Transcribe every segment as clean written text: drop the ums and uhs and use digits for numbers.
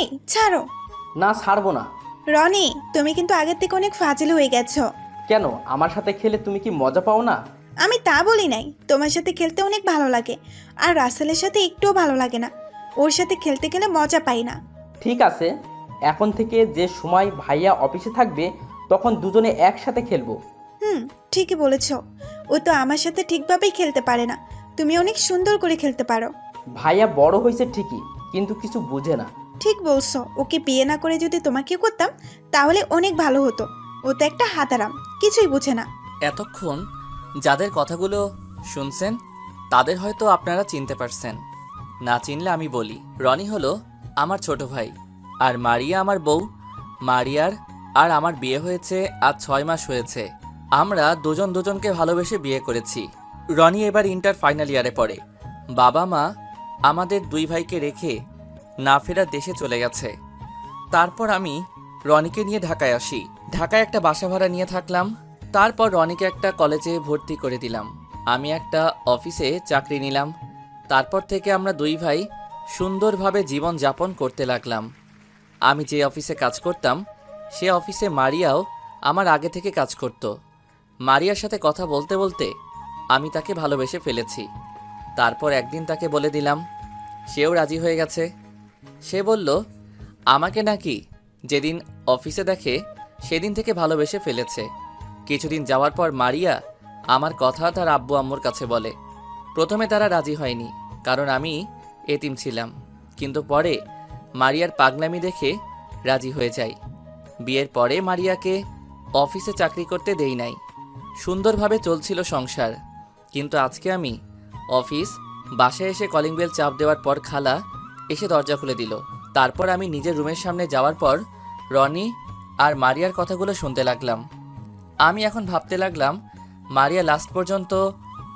এই ছাড়ো। না, ছাড়বো না। রনি, তুমি কিন্তু আগের থেকে অনেক ফাজিল হয়ে গেছো। কেন, আমার সাথে খেলে তুমি কি মজা পাও না? আমি তা বলি নাই, তোমার সাথে খেলতে অনেক ভালো লাগে। আর রাসেলের সাথে একটুও ভালো লাগে না। ওর সাথে খেলতে গেলে মজা পাই না। ঠিক আছে, এখন থেকে যে সময় ভাইয়া অফিসে থাকবে তখন দুজনে একসাথে খেলবো। হুম, ঠিকই বলেছো। ও তো আমার সাথে ঠিকভাবেই খেলতে পারে না। তুমি অনেক সুন্দর করে খেলতে পারো। ভাইয়া বড় হয়েছে ঠিকই, কিন্তু কিছু বুঝে না। ঠিক বলছো, ওকে বিয়ে না করে যদি তোমাকে করতাম তাহলে অনেক ভালো হতো। ও তো একটা হাতারাম, কিছুই বুঝে না। এতক্ষণ যাদের কথাগুলো শুনছেন তাদের হয়তো আপনারা চিনতে পারছেন। না চিনলে আমি বলি, রনি হলো আমার ছোট ভাই, আর মারিয়া আমার বউ। মারিয়ার আর আমার বিয়ে হয়েছে আজ 6 মাস হয়েছে। আমরা দুজন দুজনকে ভালোবেসে বিয়ে করেছি। রনি এবার ইন্টার ফাইনাল ইয়ারে পড়ে। বাবা মা আমাদের দুই ভাইকে রেখে না ফেরার দেশে চলে গেছে। তারপর আমি রনিকে নিয়ে ঢাকায় আসি। ঢাকায় একটা বাসা ভাড়া নিয়ে থাকলাম। তারপর রনিকে একটা কলেজে ভর্তি করে দিলাম। আমি একটা অফিসে চাকরি নিলাম। তারপর থেকে আমরা দুই ভাই সুন্দরভাবে জীবন যাপন করতে লাগলাম। আমি যে অফিসে কাজ করতাম সে অফিসে মারিয়াও আমার আগে থেকে কাজ করত। মারিয়ার সাথে কথা বলতে বলতে আমি তাকে ভালোবেসে ফেলেছি। তারপর একদিন তাকে বলে দিলাম, সেও রাজি হয়ে গেছে। সে বলল আমাকে নাকি যেদিন অফিসে দেখে সেদিন থেকে ভালোবেসে ফেলেছে। কিছুদিন যাওয়ার পর মারিয়া আমার কথা তার আব্বু আম্মুর কাছে বলে। প্রথমে তারা রাজি হয়নি, কারণ আমি এতিম ছিলাম। কিন্তু পরে মারিয়ার পাগলামি দেখে রাজি হয়ে যায়। বিয়ের পরে মারিয়াকে অফিসে চাকরি করতে দেই নাই। সুন্দরভাবে চলছিল সংসার। কিন্তু আজকে আমি অফিস বাসায় এসে কলিং বেল চাপ দেওয়ার পর খালা এসে দরজা খুলে দিল। তারপর আমি নিজের রুমের সামনে যাওয়ার পর রনি আর মারিয়ার কথাগুলো শুনতে লাগলাম। আমি এখন ভাবতে লাগলাম, মারিয়া লাস্ট পর্যন্ত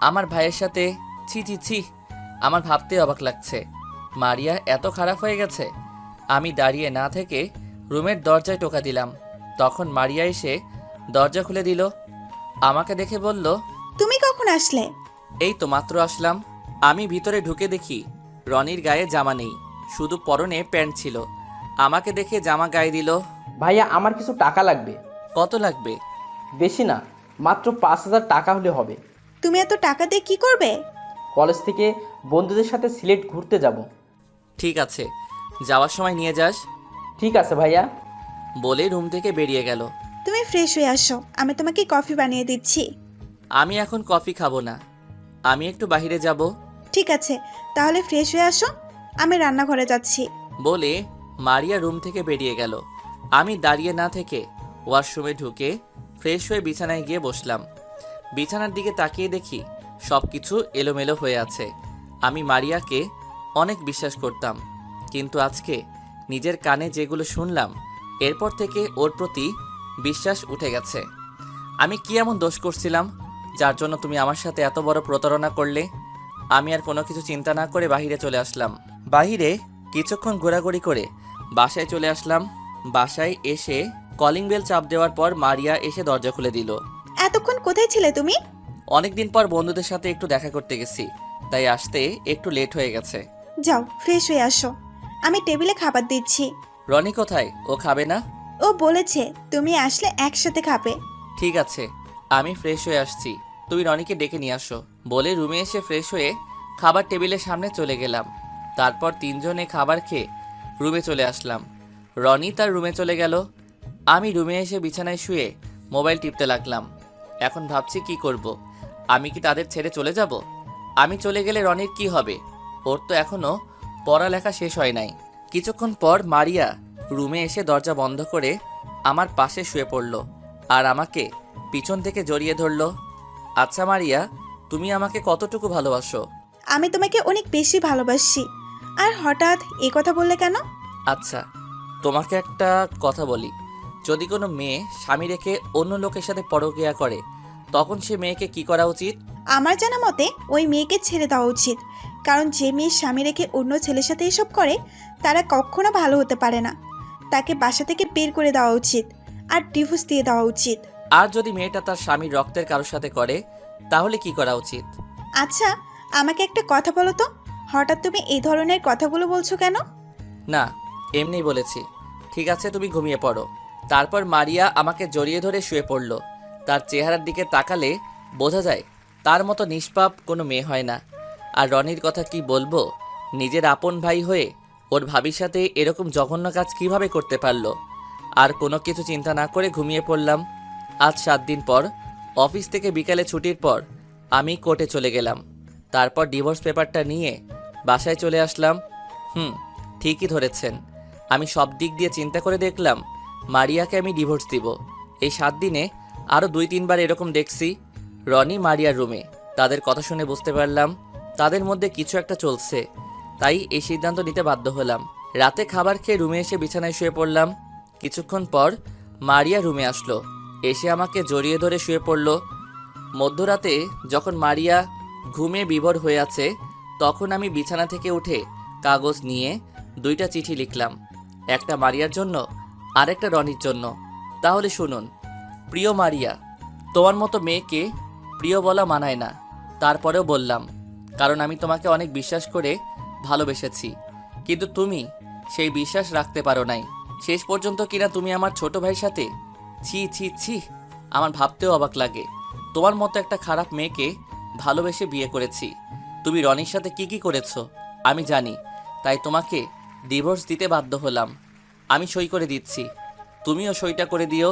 আমার ভাইয়ের সাথে ছি ছি ছি। আমার ভাবতে অবাক লাগছে, মারিয়া এত খারাপ হয়ে গেছে। আমি দাঁড়িয়ে না থেকে রুমের দরজায় টোকা দিলাম। তখন মারিয়া এসে দরজা খুলে দিল। আমাকে দেখে বলল, তুমি কখন আসলে? এই তো মাত্র আসলাম। আমি ভিতরে ঢুকে দেখি রনির গায়ে জামা নেই, শুধু পরনে প্যান্ট ছিল। আমাকে দেখে জামা গায়ে দিল। ভাইয়া, আমার কিছু টাকা লাগবে। কত লাগবে? বেশি না, মাত্র 5,000 টাকা হলে হবে। তুমি এত টাকা দিয়ে কি করবে? কলেজ থেকে বন্ধুদের সাথে সিলেট ঘুরতে যাব। ঠিক আছে, যাওয়ার সময় নিয়ে যাস। ঠিক আছে ভাইয়া। বলে রুম থেকে বেরিয়ে গেল। তুমি ফ্রেশ হয়ে আসো, আমি তোমাকে কফি বানিয়ে দিচ্ছি। আমি এখন কফি খাবো না, আমি একটু বাইরে যাব। ঠিক আছে, তাহলে ফ্রেশ হয়ে আসো, আমি রান্নাঘরে যাচ্ছি। বলে মারিয়া রুম থেকে বেরিয়ে গেল। আমি দাঁড়িয়ে না থেকে ওয়াশরুমে ঢুকে ফ্রেশ হয়ে বিছানায় গিয়ে বসলাম। বিছানার দিকে তাকিয়ে দেখি সব কিছু এলোমেলো হয়ে আছে। আমি মারিয়াকে অনেক বিশ্বাস করতাম, কিন্তু আজকে নিজের কানে যেগুলো শুনলাম এরপর থেকে ওর প্রতি বিশ্বাস উঠে গেছে। আমি কি এমন দোষ করছিলাম যার জন্য তুমি আমার সাথে এত বড় প্রতারণা করলে? আমি আর কোনো কিছু চিন্তা না করে বাহিরে চলে আসলাম। বাহিরে কিছুক্ষণ ঘোরাঘুরি করে বাসায় চলে আসলাম। বাসায় এসে কলিং বেল চাপ দেওয়ার পর মারিয়া এসে দরজা খুলে দিল। এতক্ষণ কোথায় ছিলে তুমি? অনেকদিন পর বন্ধুদের সাথে একটু দেখা করতে গেছি, তাই আসতে একটু লেট হয়ে গেছে। যাও ফ্রেশ হয়ে আসো, আমি টেবিলে খাবার দিচ্ছি। রনি কোথায়? ও খাবে না? ও বলেছে তুমি আসলে একসাথে খাবে। ঠিক আছে, আমি ফ্রেশ হয়ে আসছি, তুমি রনিকে ডেকে নিয়ে আসো। বলে রুমে এসে ফ্রেশ হয়ে খাবার টেবিলের সামনে চলে গেলাম। তারপর তিনজনে খাবার খেয়ে রুমে চলে আসলাম। রনি তার রুমে চলে গেল। আমি রুমে এসে বিছানায় শুয়ে মোবাইল টিপতে লাগলাম। এখন ভাবছি কি করব। আমি কি তাদের ছেড়ে চলে যাব? আমি চলে গেলে রনির কি হবে? ওর তো এখনো পড়ালেখা শেষ হয় নাই। কিছুক্ষণ পর মারিয়া রুমে এসে দরজা বন্ধ করে আমার পাশে শুয়ে পড়ল আর আমাকে পিছন থেকে জড়িয়ে ধরল। আচ্ছা মারিয়া, তুমি আমাকে কতটুকু ভালোবাসো? আমি তোমাকে অনেক বেশি ভালোবাসি। আর হঠাৎ এই কথা বললে কেন? আচ্ছা, তোমাকে একটা কথা বলি। যদি কোনো মেয়ে স্বামী রেখে অন্য লোকের সাথে পরকীয়া করে তখন সে মেয়েকে কি করা উচিত? আমার জানা মতে ওই মেয়েকে ছেড়ে দেওয়া উচিত। কারণ যে মেয়ে স্বামী রেখে অন্য ছেলের সাথে এসব করে তারা কখনো ভালো হতে পারে না। তাকে বাসা থেকে বের করে দেওয়া উচিত আর ডিভোর্স দিয়ে দেওয়া উচিত। আর যদি মেয়েটা তার স্বামীর রক্তের কারোর সাথে করে তাহলে কি করা উচিত? আচ্ছা, আমাকে একটা কথা বলো তো, হঠাৎ তুমি এই ধরনের কথাগুলো বলছো কেন? না, এমনিই বলেছি। ঠিক আছে, তুমি ঘুমিয়ে পড়ো। তারপর মারিয়া আমাকে জড়িয়ে ধরে শুয়ে পড়ল। তার চেহারার দিকে তাকালে বোঝা যায় তার মতো নিষ্পাপ কোনো মেয়ে হয় না। আর রনির কথা কি বলবো, নিজের আপন ভাই হয়ে ওর ভাবির সাথে এরকম জঘন্য কাজ কিভাবে করতে পারলো। আর কোনো কিছু চিন্তা না করে ঘুমিয়ে পড়লাম। আজ 7 দিন পর অফিস থেকে বিকালে ছুটির পর আমি কোর্টে চলে গেলাম। তারপর ডিভোর্স পেপারটা নিয়ে বাসায় চলে আসলাম। ঠিকই ধরেছেন, আমি সব দিক দিয়ে চিন্তা করে দেখলাম মারিয়াকে আমি ডিভোর্স দিব। এই 7 দিনে আরও 2-3 বার এরকম দেখছি রনি মারিয়ার রুমে। তাদের কথা শুনে বুঝতে পারলাম তাদের মধ্যে কিছু একটা চলছে, তাই এই সিদ্ধান্ত নিতে বাধ্য হলাম। রাতে খাবার খেয়ে রুমে এসে বিছানায় শুয়ে পড়লাম। কিছুক্ষণ পর মারিয়া রুমে আসলো, এসে আমাকে জড়িয়ে ধরে শুয়ে পড়ল। মধ্যরাতে যখন মারিয়া ঘুমে বিভোর হয়ে আছে, তখন আমি বিছানা থেকে উঠে কাগজ নিয়ে 2টা চিঠি লিখলাম, একটা মারিয়ার জন্য আর একটা রনির জন্য। তাহলে শুনুন। প্রিয় মারিয়া, তোমার মতো মেয়েকে প্রিয় বলা মানায় না, তারপরেও বললাম, কারণ আমি তোমাকে অনেক বিশ্বাস করে ভালোবেসেছি। কিন্তু তুমি সেই বিশ্বাস রাখতে পারো নাই। শেষ পর্যন্ত কিনা তুমি আমার ছোট ভাইয়ের সাথে। ছি ছি ছি, আমার ভাবতেও অবাক লাগে তোমার মতো একটা খারাপ মেয়েকে ভালোবেসে বিয়ে করেছি। তুমি রনির সাথে কি করেছো আমি জানি, তাই তোমাকে ডিভোর্স দিতে বাধ্য হলাম। আমি সই করে দিচ্ছি, তুমিও সইটা করে দিও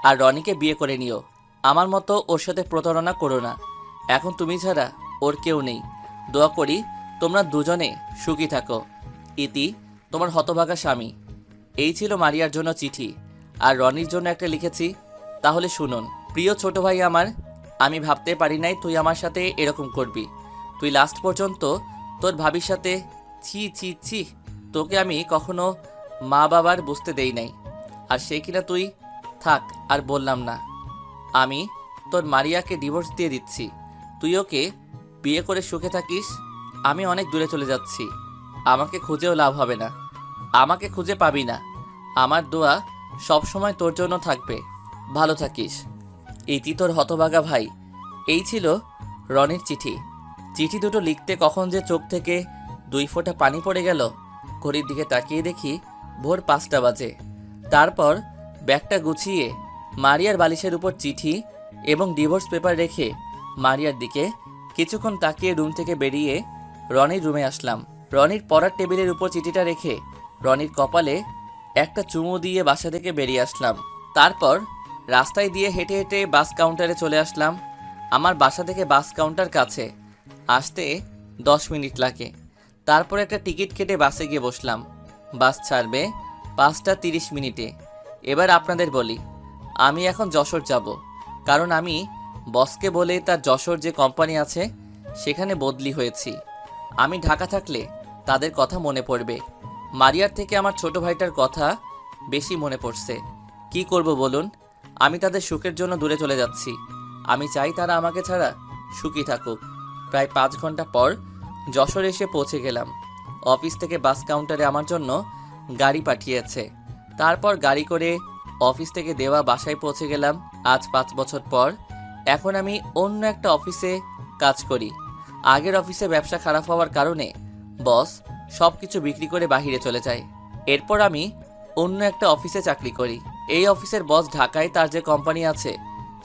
আর রনিকে বিয়ে করে নিও। আমার মতো ওর সাথে প্রতারণা করো না। এখন তুমি ছাড়া ওর কেউ নেই। দোয়া করি তোমরা দুজনে সুখী থাকো। ইতি, তোমার হতভাগা স্বামী। এই ছিল মারিয়ার জন্য চিঠি, আর রনির জন্য একটা লিখেছি। তাহলে শুনুন। প্রিয় ছোট ভাই আমার, আমি ভাবতে পারি নাই তুই আমার সাথে এরকম করবি। তুই লাস্ট পর্যন্ত তোর ভাবির সাথে। ছি ছি ছি, তোকে আমি কখনো মা বাবার বুঝতে দেই নাই, আর সে কিনা তুই। থাক আর বললাম না। আমি তোর মারিয়াকে ডিভোর্স দিয়ে দিচ্ছি, তুই ওকে বিয়ে করে সুখে থাকিস। আমি অনেক দূরে চলে যাচ্ছি, আমাকে খুঁজেও লাভ হবে না, আমাকে খুঁজে পাবি না। আমার দোয়া সব সময় তোর জন্য থাকবে। ভালো থাকিস। ইতি, তোর হতভাগা ভাই। এই ছিল রনির চিঠি। চিঠি দুটো লিখতে কখন যে চোখ থেকে 2 ফোঁটা পানি পড়ে গেল। ঘড়ির দিকে তাকিয়ে দেখি ভোর 5টা বাজে। তারপর ব্যাগটা গুছিয়ে মারিয়ার বালিশের উপর চিঠি এবং ডিভোর্স পেপার রেখে মারিয়ার দিকে কিছুক্ষণ তাকিয়ে রুম থেকে বেরিয়ে রনির রুমে আসলাম। রনির পড়ার টেবিলের উপর চিঠিটা রেখে রনির কপালে একটা চুমু দিয়ে বাসা থেকে বেরিয়ে আসলাম। তারপর রাস্তায় দিয়ে হেঁটে হেঁটে বাস কাউন্টারে চলে আসলাম। আমার বাসা থেকে বাস কাউন্টার কাছে, আসতে 10 মিনিট লাগে। তারপর একটা টিকিট কেটে বাসে গিয়ে বসলাম। বাস ছাড়বে 5টা 30 মিনিটে। এবার আপনাদের বলি, আমি এখন যশোর যাব, কারণ আমি বসকে বলে তার যশোর যে কোম্পানি আছে সেখানে বদলি হয়েছি। আমি ঢাকা থাকলে তাদের কথা মনে পড়বে। মারিয়ার থেকে আমার ছোট ভাইটার কথা বেশি মনে পড়ছে। কি করব বলুন, আমি তাদের সুখের জন্য দূরে চলে যাচ্ছি। আমি চাই তারা আমাকে ছাড়া সুখী থাকুক। প্রায় 5 ঘন্টা পর যশোর এসে পৌঁছে গেলাম। অফিস থেকে বাস কাউন্টারে আমার জন্য গাড়ি পাঠিয়েছে। তারপর গাড়ি করে অফিস থেকে দেওয়া বাসায় পৌঁছে গেলাম। আজ 5 বছর পর এখন আমি অন্য একটা অফিসে কাজ করি। আগের অফিসে ব্যবসা খারাপ হওয়ার কারণে বস সব কিছু বিক্রি করে বাইরে চলে যায়। এরপর আমি অন্য একটা অফিসে চাকরি করি। এই অফিসের বস ঢাকায় তার যে কোম্পানি আছে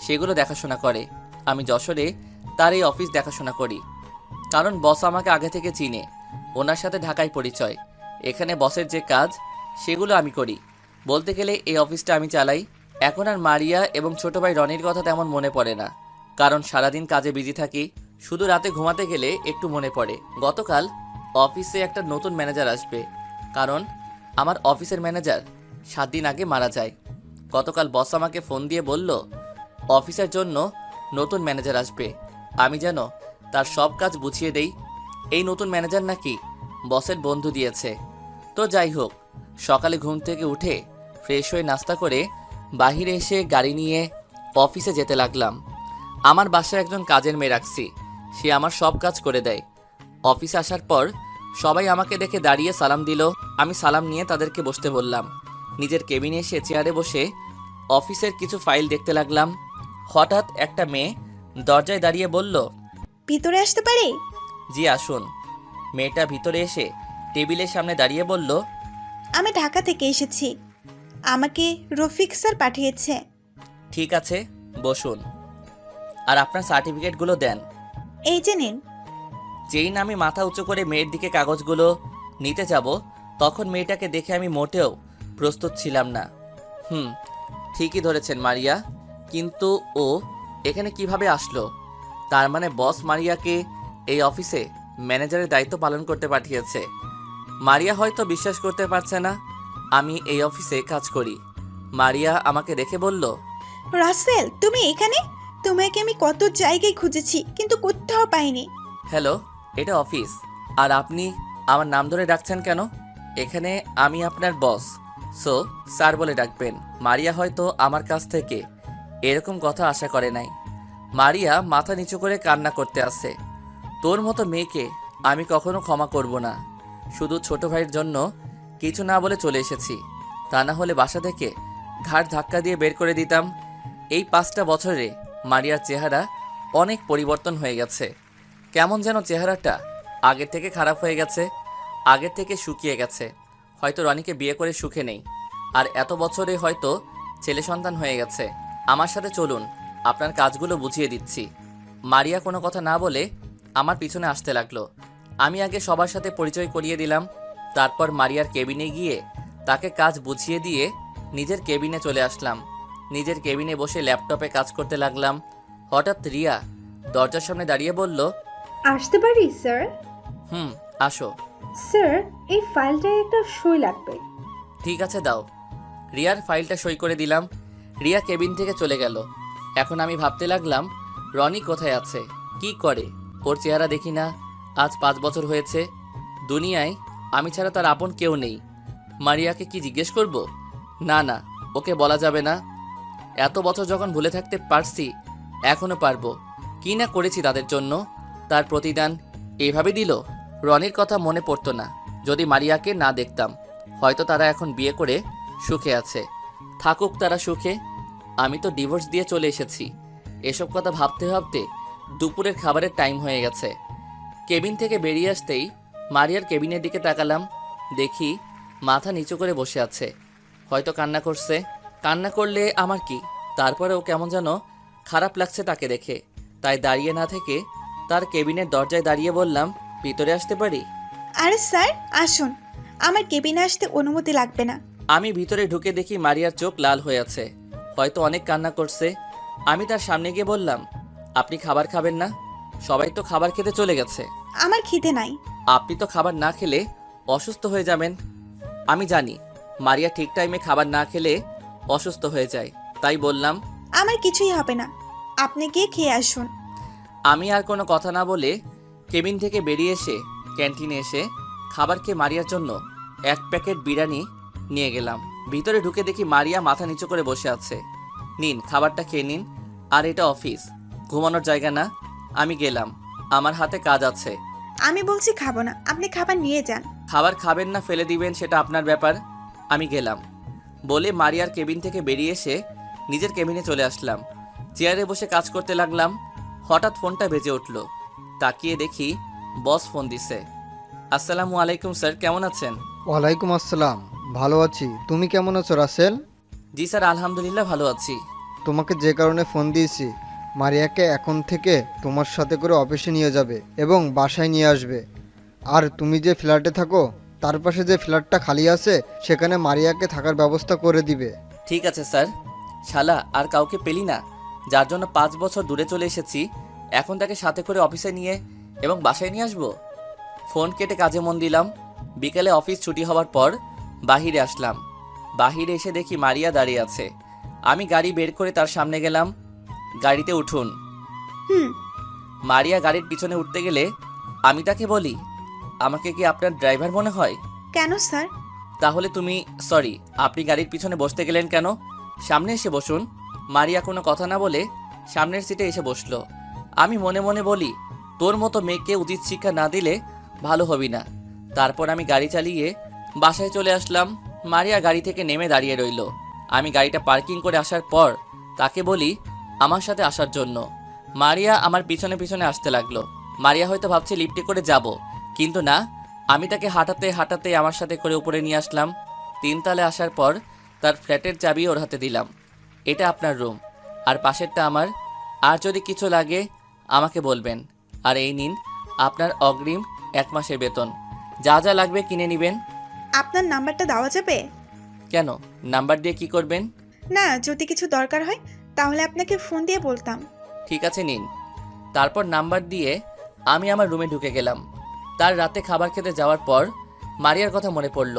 সেগুলো দেখাশোনা করে। আমি যশোরে তার এই অফিস দেখাশোনা করি, কারণ বস আমাকে আগে থেকে চিনে। ওনার সাথে ঢাকায় পরিচয়। এখানে বসের যে কাজ সেগুলো আমি করি। বলতে গেলে এই অফিসটা আমি চালাই। এখন আর মারিয়া এবং ছোট ভাই রনির কথা তেমন মনে পড়ে না, কারণ সারাদিন কাজে বিজি থাকি। শুধু রাতে ঘুমাতে গেলে একটু মনে পড়ে। গতকাল অফিসে একটা নতুন ম্যানেজার আসবে, কারণ আমার অফিসের ম্যানেজার 7 দিন আগে মারা যায়। গতকাল বস আমাকে ফোন দিয়ে বলল অফিসের জন্য নতুন ম্যানেজার আসবে, আমি যেন তার সব কাজ বুঝিয়ে দেই। এই নতুন ম্যানেজার নাকি বসের বন্ধু দিয়েছে। তো যাই হোক, সকালে ঘুম থেকে উঠে ফ্রেশ হয়ে নাস্তা করে বাহিরে এসে গাড়ি নিয়ে অফিসে যেতে লাগলাম। আমার বাসায় একজন কাজের মেয়ে রাখছি, সে আমার সব কাজ করে দেয়। অফিসে আসার পর সবাই আমাকে দেখে দাঁড়িয়ে সালাম দিল। আমি সালাম নিয়ে তাদেরকে বসতে বললাম। নিজের কেবিনে এসে চেয়ারে বসে অফিসের কিছু ফাইল দেখতে লাগলাম। হঠাৎ একটা মেয়ে দরজায় দাঁড়িয়ে বলল, ভিতরে আসতে পারি? জি আসুন। মেয়েটা ভিতরে এসে টেবিলের সামনে দাঁড়িয়ে বলল, আমি ঢাকা থেকে এসেছি। আমাকে রফিক স্যার পাঠিয়েছে। ঠিক আছে, বসুন। আর আপনার সার্টিফিকেটগুলো দেন। এই যে নিন। যেই না আমি মাথা উঁচু করে মেয়ের দিকে কাগজগুলো নিতে যাব, তখন মেয়েটাকে দেখে আমি মোটেও প্রস্তুত ছিলাম না। ঠিকই ধরেছেন মারিয়া, কিন্তু ও এখানে কিভাবে আসলো? তার মানে বস মারিয়াকে এই অফিসে ম্যানেজারের দায়িত্ব পালন করতে পাঠিয়েছে। মারিয়া হয়তো বিশ্বাস করতে পারছে না আমি এই অফিসে কাজ করি। মারিয়া আমাকে দেখে বলল, রাসেল, তুমি এখানে? তোমাকে আমি কত জায়গায় খুঁজেছি, কিন্তু কোথাও পাইনি। হ্যালো, এটা অফিস, আর আপনি আমার নাম ধরে ডাকছেন কেন? এখানে আমি আপনার বস, সো স্যার বলে ডাকবেন। মারিয়া হয়তো আমার কাছ থেকে এরকম কথা আশা করে নাই। মারিয়া মাথা নিচু করে কান্না করতে আসে। তোর মতো মেয়েকে আমি কখনো ক্ষমা করব না। শুধু ছোট ভাইয়ের জন্য কিছু না বলে চলে এসেছি, তা না হলে বাসা থেকে ঘাড় ধাক্কা দিয়ে বের করে দিতাম। এই 5টা বছরে মারিয়ার চেহারা অনেক পরিবর্তন হয়ে গেছে। কেমন যেন চেহারাটা আগের থেকে খারাপ হয়ে গেছে, আগের থেকে শুকিয়ে গেছে। হয়তো রনিকে বিয়ে করে সুখে নেই, আর এত বছরে হয়তো ছেলে সন্তান হয়ে গেছে। আমার সাথে চলুন, আপনার কাজগুলো বুঝিয়ে দিচ্ছি। মারিয়া কোনো কথা না বলে আমার পিছনে আসতে লাগলো। আমি আগে সবার সাথে পরিচয় করিয়ে দিলাম, তারপর মারিয়ার কেবিনে গিয়ে তাকে কাজ বুঝিয়ে দিয়ে নিজের কেবিনে চলে আসলাম। নিজের কেবিনে বসে ল্যাপটপে কাজ করতে লাগলাম। হঠাৎ রিয়া দরজার সামনে দাঁড়িয়ে বলল, আসতে পারি স্যার? আসো। স্যার, এই ফাইলটায় একটা সই লাগবে। ঠিক আছে, দাও। রিয়ার ফাইলটা সই করে দিলাম। রিয়া কেবিন থেকে চলে গেল। এখন আমি ভাবতে লাগলাম, রনি কোথায় আছে, কি করে? ওর চেহারা দেখি না। আজ 5 বছর হয়েছে। দুনিয়ায় আমি ছাড়া তার আপন কেউ নেই। মারিয়াকে কি জিজ্ঞেস করব? না না, ওকে বলা যাবে না। এত বছর যখন ভুলে থাকতে পারছি, এখনো পারবো। কি না করেছি তাদের জন্য, তার প্রতিদান এইভাবে দিল। রনির কথা মনে পড়তো না যদি মারিয়াকে না দেখতাম। হয়তো তারা এখন বিয়ে করে সুখে আছে। থাকুক তারা সুখে, আমি তো ডিভোর্স দিয়ে চলে এসেছি। এসব কথা ভাবতে ভাবতে দুপুরের খাবারের টাইম হয়ে গেছে। কেবিন থেকে বেরিয়ে আসতেই মারিয়ার কেবিনের দিকে তাকালাম। দেখি মাথা নিচু করে বসে আছে, হয়তো কান্না করছে। কান্না করলে আমার কি, তারপরেও কেমন যেন খারাপ লাগছে তাকে দেখে। তাই দাঁড়িয়ে না থেকে তার কেবিনের দরজায় দাঁড়িয়ে বললাম, ভিতরে আসতে পারি? আরে স্যার, আসুন। আমার কেবিনে আসতে অনুমতি লাগবে না। আমি ভিতরে ঢুকে দেখি মারিয়ার চোখ লাল হয়ে আছে, হয়তো অনেক কান্না করছে। আমি তার সামনে গিয়ে বললাম, আপনি খাবার খাবেন না? সবাই তো খাবার খেতে চলে গেছে। আমার খিদে নাই। আপনি তো খাবার না খেলে অসুস্থ হয়ে যাবেন। আমি জানি মারিয়া ঠিক টাইমে খাবার না খেলে অসুস্থ হয়ে যায়, তাই বললাম, আমার কিছুই হবে না, আপনি গিয়ে খেয়ে আসুন। আমি আর কোনো কথা না বলে কেবিন থেকে বেরিয়ে এসে ক্যান্টিনে এসে খাবার খেয়ে মারিয়ার জন্য 1 প্যাকেট বিরিয়ানি নিয়ে গেলাম। ভিতরে ঢুকে দেখি মারিয়া মাথা নিচু করে বসে আছে। নিন, খাবারটা খেয়ে নিন। আর এটা অফিস, ঘুমানোর জায়গা না। আমি গেলাম, আমার হাতে কাজ আছে। আমি বলছি খাবো না, আপনি খাবার নিয়ে যান। খাবার খাবেন না ফেলে দিবেন সেটা আপনার ব্যাপার। আমি গেলাম বলে মারিয়ার কেবিন থেকে বেরিয়ে এসে নিজের কেবিনে চলে আসলাম। চেয়ারে বসে কাজ করতে লাগলাম। হঠাৎ ফোনটা বেজে উঠল। তাকিয়ে দেখি বস ফোন দিছে। আসসালামু আলাইকুম স্যার, কেমন আছেন? ওয়ালাইকুম আসসালাম, ভালো আছি। তুমি কেমন আছো রাসেল? জি স্যার, আলহামদুলিল্লাহ ভালো আছি। তোমাকে যে কারণে ফোন দিয়েছি, মারিয়াকে এখন থেকে তোমার সাথে করে অফিসে নিয়ে যাবে এবং বাসায় নিয়ে আসবে। আর তুমি যে ফ্ল্যাটে থাকো তার পাশে যে ফ্ল্যাটটা খালি আছে সেখানে মারিয়াকে থাকার ব্যবস্থা করে দিবে। ঠিক আছে স্যার। শালা আর কাউকে পেলি না, যার জন্য 5 বছর দূরে চলে এসেছি, এখন তাকে সাথে করে অফিসে নিয়ে এবং বাসায় নিয়ে আসবো? ফোন কেটে কাজে মন দিলাম। বিকেলে অফিস ছুটি হওয়ার পর বাহিরে আসলাম। বাহিরে এসে দেখি মারিয়া দাঁড়িয়ে আছে। আমি গাড়ি বের করে তার সামনে গেলাম। গাড়িতে উঠুন। হুম। মারিয়া গাড়ির পিছনে উঠতে গেলে আমি তাকে বলি, আমাকে কি আপনার ড্রাইভার মনে হয়? কেন স্যার? তাহলে তুমি সরি, আপনি গাড়ির পিছনে বসতে গেলেন কেন? সামনে এসে বসুন। মারিয়া কোনো কথা না বলে সামনের সিটে এসে বসলো। আমি মনে মনে বলি, তোর মতো মেয়েকে উচিত শিক্ষা না দিলে ভালো হবি না। তারপর আমি গাড়ি চালিয়ে বাসায় চলে আসলাম। মারিয়া গাড়ি থেকে নেমে দাঁড়িয়ে রইল। আমি গাড়িটা পার্কিং করে আসার পর তাকে বলি আমার সাথে আসার জন্য। মারিয়া আমার পিছনে পিছনে আসতে লাগলো। মারিয়া হয়তো ভাবছে লিফটে করে যাব, কিন্তু না, আমি তাকে হাঁটাতে হাঁটাতে আমার সাথে করে উপরে নিয়ে আসলাম। তিনতলায় আসার পর তার ফ্ল্যাটের চাবি ওর হাতে দিলাম। এটা আপনার রুম, আর পাশেরটা আমার। আর যদি কিছু লাগে আমাকে বলবেন। আর এই নিন আপনার অগ্রিম 1 মাসের বেতন। যা যা লাগবে কিনে নেবেন। আপনার নাম্বারটা দেওয়া যাবে? কেন, নাম্বার দিয়ে কি করবেন? না, যদি কিছু দরকার হয় তাহলে আপনাকে ফোন দিয়ে বলতাম। ঠিক আছে, নিন। তারপর নাম্বার দিয়ে আমি আমার রুমে ঢুকে গেলাম। তার রাতে খাবার খেতে যাওয়ার পর মারিয়ার কথা মনে পড়ল।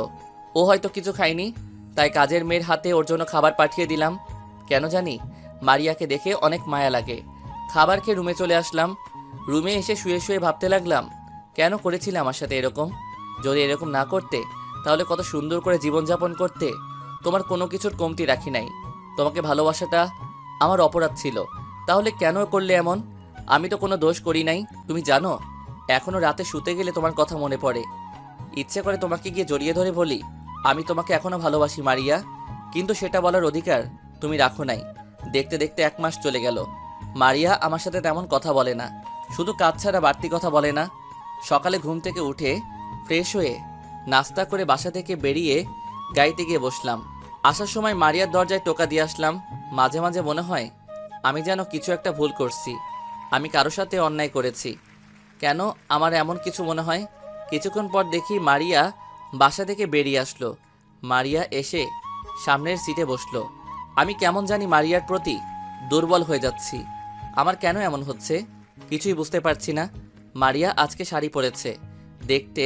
ও হয়তো কিছু খায়নি, তাই কাজের মেয়ের হাতে ওর জন্য খাবার পাঠিয়ে দিলাম। কেন জানি মারিয়াকে দেখে অনেক মায়া লাগে। খাবার খেয়ে রুমে চলে আসলাম। রুমে এসে শুয়ে শুয়ে ভাবতে লাগলাম, কেন করেছিলে আমার সাথে এরকম? যদি এরকম না করতে তাহলে কত সুন্দর করে জীবনযাপন করতে। তোমার কোনো কিছুর কমতি রাখি নাই। তোমাকে ভালোবাসাটা আমার অপরাধ ছিল, তাহলে কেন করলে এমন? আমি তো কোনো দোষ করি নাই। তুমি জানো, এখনও রাতে শুতে গেলে তোমার কথা মনে পড়ে। ইচ্ছে করে তোমাকে গিয়ে জড়িয়ে ধরে বলি, আমি তোমাকে এখনও ভালোবাসি মারিয়া। কিন্তু সেটা বলার অধিকার তুমি রাখো নাই। দেখতে দেখতে 1 মাস চলে গেল। মারিয়া আমার সাথে তেমন কথা বলে না, শুধু কাজ ছাড়া বাড়তি কথা বলে না। সকালে ঘুম থেকে উঠে ফ্রেশ হয়ে নাস্তা করে বাসা থেকে বেরিয়ে গাড়িতে গিয়ে বসলাম। আসার সময় মারিয়ার দরজায় টোকা দিয়ে আসলাম। মাঝে মাঝে মনে হয় আমি যেন কিছু একটা ভুল করছি, আমি কারোর সাথে অন্যায় করেছি। কেন আমার এমন কিছু মনে হয়? কিছুক্ষণ পর দেখি মারিয়া বাসা থেকে বেরিয়ে আসলো। মারিয়া এসে সামনের সিটে বসলো। আমি কেমন জানি মারিয়ার প্রতি দুর্বল হয়ে যাচ্ছি। আমার কেন এমন হচ্ছে কিছুই বুঝতে পারছি না। মারিয়া আজকে শাড়ি পরেছে, দেখতে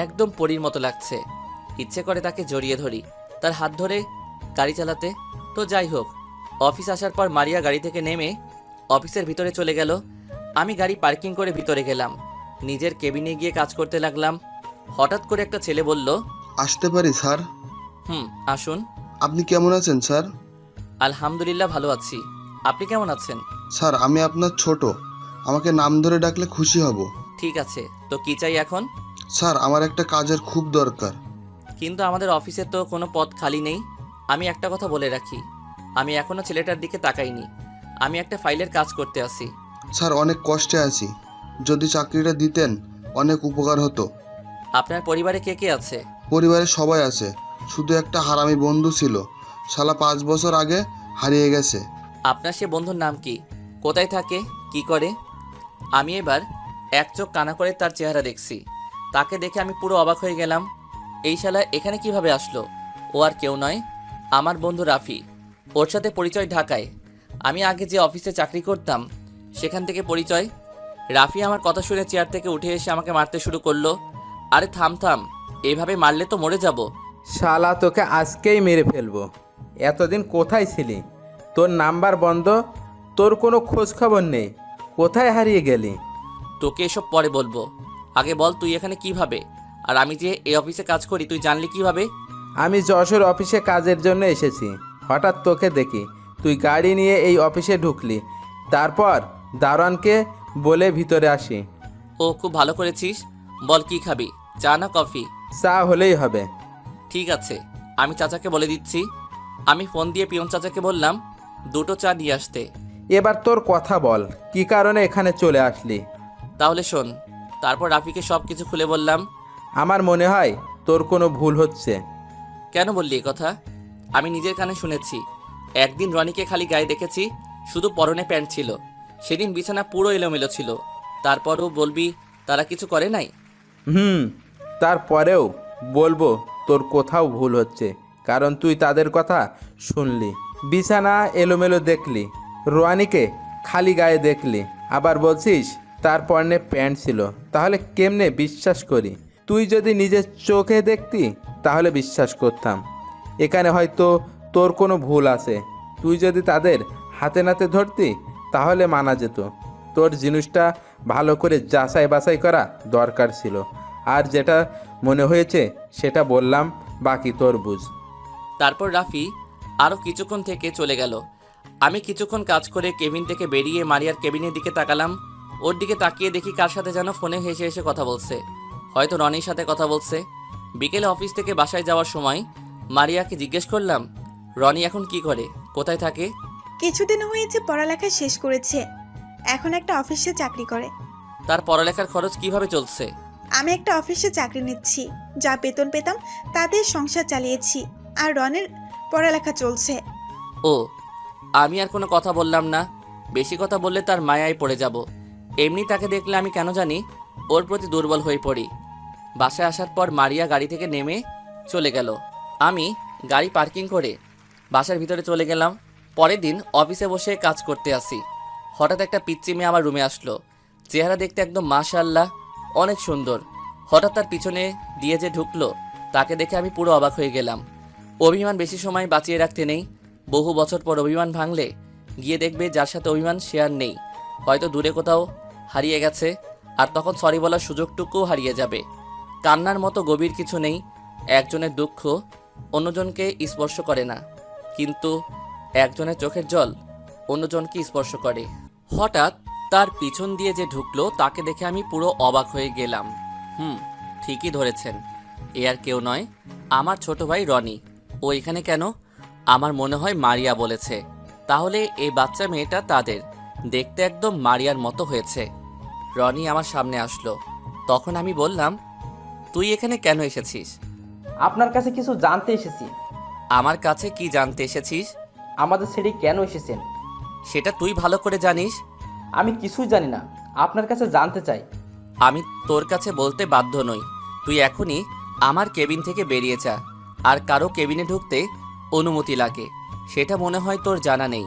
একদম পরীর মতো লাগছে। ইচ্ছে করে তাকে জড়িয়ে ধরি, তার হাত ধরে গাড়ি চালাতে। তো যাই হোক, অফিস আসার পর মারিয়া গাড়ি থেকে নেমে অফিসের ভিতরে চলে গেল। আমি গাড়ি পার্কিং করে ভিতরে গেলাম, নিজের কেবিনে গিয়ে কাজ করতে লাগলাম। হঠাৎ করে একটা ছেলে বলল, আসতে পারি স্যার? আসুন। আপনি কেমন আছেন স্যার? আলহামদুলিল্লাহ ভালো আছি। আপনি কেমন আছেন? স্যার আমি আপনার ছোট, আমাকে নাম ধরে ডাকলে খুশি হব। ঠিক আছে, তো কি চাই এখন? স্যার আমার একটা কাজের খুব দরকার। কিন্তু আমাদের অফিসে তো কোনো পদ খালি নেই। আমি একটা কথা বলে রাখি, আমি এখনও ছেলেটার দিকে তাকাইনি। আমি একটা ফাইলের কাজ করতে আসি। স্যার অনেক কষ্টে আছি, যদি চাকরিটা দিতেন অনেক উপকার হতো। আপনার পরিবারে কে কে আছে? পরিবারে সবাই আছে, শুধু একটা হারামি বন্ধু ছিল, শালা 5 বছর আগে হারিয়ে গেছে। আপনার সে বন্ধুর নাম কি? কোথায় থাকে? কি করে? আমি এবার এক চোখ কানা করে তার চেহারা দেখছি। তাকে দেখে আমি পুরো অবাক হয়ে গেলাম। এই শালা এখানে কিভাবে আসলো? ও আর কেউ নয়, আমার বন্ধু রাফি। ওর সাথে পরিচয় ঢাকায়। আমি আগে যে অফিসে চাকরি করতাম সেখান থেকে পরিচয়। রাফি আমার কথা শুনে চেয়ার থেকে উঠে এসে আমাকে মারতে শুরু করলো। আরে থাম থাম, এইভাবে মারলে তো মরে যাব। শালা তোকে আজকেই মেরে ফেলবো। এতদিন কোথায় ছিলি? তোর নাম্বার বন্ধ, তোর কোনো খোঁজ খবর নেই। কোথায় হারিয়ে গেলি? তোকে এসব পরে বলবো, আগে বল তুই এখানে কিভাবে? আর আমি যে এই অফিসে কাজ করি তুই জানলি কিভাবে? আমি যশোর অফিসে কাজের জন্য এসেছি। হঠাৎ তোকে দেখি তুই গাড়ি নিয়ে এই অফিসে ঢুকলি। তারপর দারোয়ানকে বলে ভিতরে আসি। ও খুব ভালো করেছিস। বল কি খাবি, চা না কফি? চা হলেই হবে। ঠিক আছে, আমি চাচাকে বলে দিচ্ছি। আমি ফোন দিয়ে পিয়ন চাচাকে বললাম 2টো চা দিয়ে আসতে। এবার তোর কথা বল, কি কারণে এখানে চলে আসলি? তাহলে শোন। তারপর রাফিকে সব কিছু খুলে বললাম। আমার মনে হয় তোর কোনো ভুল হচ্ছে। কেন বললি এ কথা? আমি নিজের কানে শুনেছি। একদিন রনিকে খালি গায়ে দেখেছি, শুধু পরনে প্যান্ট ছিল। সেদিন বিছানা পুরো এলোমেলো ছিল। তারপরও বলবি তারা কিছু করে নাই? তারপরেও বলবো তোর কোথাও ভুল হচ্ছে, কারণ তুই তাদের কথা শুনলি, বিছানা এলোমেলো দেখলি, রোয়ানিকে খালি গায়ে দেখলি, আবার বলছিস তার পরনে প্যান্ট ছিল। তাহলে কেমনে বিশ্বাস করি? তুই যদি নিজের চোখে দেখতি তাহলে বিশ্বাস করতাম। এখানে হয়তো তোর কোনো ভুল আছে। তুই যদি তাদের হাতে নাতে ধরতি তাহলে মানা যেত। তোর জিনিসটা ভালো করে যাচাই বাছাই করা দরকার ছিল। আর যেটা মনে হয়েছে সেটা বললাম, বাকি তোর বুঝ। তারপর রাফি আরও কিছুক্ষণ থেকে চলে গেল। আমি কিছুক্ষণ কাজ করে কেবিন থেকে বেরিয়ে মারিয়ার কেবিনের দিকে তাকালাম। ওর দিকে তাকিয়ে দেখি কার সাথে যেন ফোনে হেসে হেসে কথা বলছে। হয়তো রনির সাথে কথা বলছে। বিকেলে অফিস থেকে বাসায় যাওয়ার সময় মারিয়াকে জিজ্ঞেস করলাম, রনি এখন কি করে, কোথায় থাকে? কিছুদিন হয়েছে পড়ালেখা শেষ করেছে, এখন একটা অফিসে চাকরি করে। তার পড়ালেখার খরচ কিভাবে চলছে? আমি একটা অফিসে চাকরি নিচ্ছি, যা বেতন পেতাম তাদের সংসার চালিয়েছি, আর রনের পড়ালেখা চলছে। ও, আমি আর কোনো কথা বললাম না। বেশি কথা বললে তার মায়ায় পড়ে যাব। এমনি তাকে দেখলে আমি কেন জানি ওর প্রতি দুর্বল হয়ে পড়ি। বাসায় আসার পর মারিয়া গাড়ি থেকে নেমে চলে গেল। আমি গাড়ি পার্কিং করে বাসার ভিতরে চলে গেলাম। পরের দিন অফিসে বসে কাজ করতে আসি। হঠাৎ একটা পিচ্চি মেয়ে আমার রুমে আসলো। চেহারা দেখতে একদম মাশাআল্লাহ, অনেক সুন্দর। হঠাৎ তার পিছনে দিয়ে যে ঢুকলো, তাকে দেখে আমি পুরো অবাক হয়ে গেলাম। অভিমান বেশি সময় বাঁচিয়ে রাখতে নেই। বহু বছর পর অভিমান ভাঙলে গিয়ে দেখবে যার সাথে অভিমান শেয়ার নেই, হয়তো দূরে কোথাও হারিয়ে গেছে, আর তখন সরি বলার সুযোগটুকুও হারিয়ে যাবে। কান্নার মতো গভীর কিছু নেই। একজনের দুঃখ অন্যজনকে স্পর্শ করে না, কিন্তু একজনের চোখের জল অন্যজনকে স্পর্শ করে। হঠাৎ তার পিছন দিয়ে যে ঢুকলো, তাকে দেখে আমি পুরো অবাক হয়ে গেলাম। ঠিকই ধরেছেন, এ আর কেউ নয়, আমার ছোট ভাই রনি। ও এখানে কেন? আমার মনে হয় মারিয়া বলেছে। তাহলে এই বাচ্চা মেয়েটা তাদের, দেখতে একদম মারিয়ার মতো হয়েছে। রনি আমার সামনে আসলো। তখন আমি বললাম, তুই এখানে কেন এসেছিস? আপনার কাছে কিছু জানতে এসেছি। আমার কাছে কি জানতে এসেছিস? আমাদের ছেড়ে কেন এসেছেন? সেটা তুই ভালো করে জানিস। আমি কিছুই জানি না, আপনার কাছে জানতে চাই। আমি তোর কাছে বলতে বাধ্য নই। তুই এখনই আমার কেবিন থেকে বেরিয়ে যা। আর কারো কেবিনে ঢুকতে অনুমতি লাগে, সেটা মনে হয় তোর জানা নেই।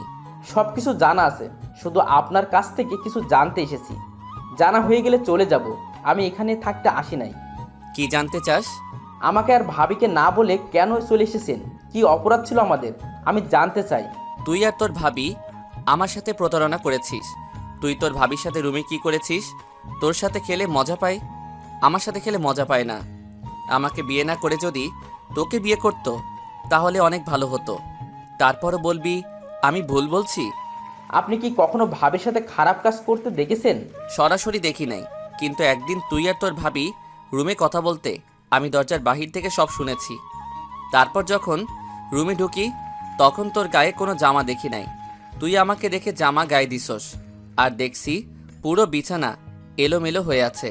সব কিছু জানা আছে, শুধু আপনার কাছ থেকে কিছু জানতে এসেছি। জানা হয়ে গেলে চলে যাব। আমি এখানে থাকতে আসি নাই। কি জানতে চাস? আমাকে আর ভাবিকে না বলে কেন চলে এসেছেন? কি অপরাধ ছিল আমাদের? আমি জানতে চাই। তুই আর তোর ভাবি আমার সাথে প্রতারণা করেছিস। তুই তোর ভাবির সাথে রুমে কি করেছিস? তোর সাথে খেলে মজা পায়, আমার সাথে খেলে মজা পায় না। আমাকে বিয়ে না করে যদি তোকে বিয়ে করতো, তাহলে অনেক ভালো হতো। তারপরও বলবি আমি ভুল বলছি? আপনি কি কখনো ভাবির সাথে খারাপ কাজ করতে দেখেছেন? সরাসরি দেখি নাই, কিন্তু একদিন তুই আর তোর ভাবি রুমে কথা বলতে আমি দরজার বাহির থেকে সব শুনেছি। তারপর যখন রুমে ঢুকি, তখন তোর গায়ে কোনো জামা দেখি নাই। তুই আমাকে দেখে জামা গায়ে দিছস, আর দেখছি পুরো বিছানা এলোমেলো হয়ে আছে।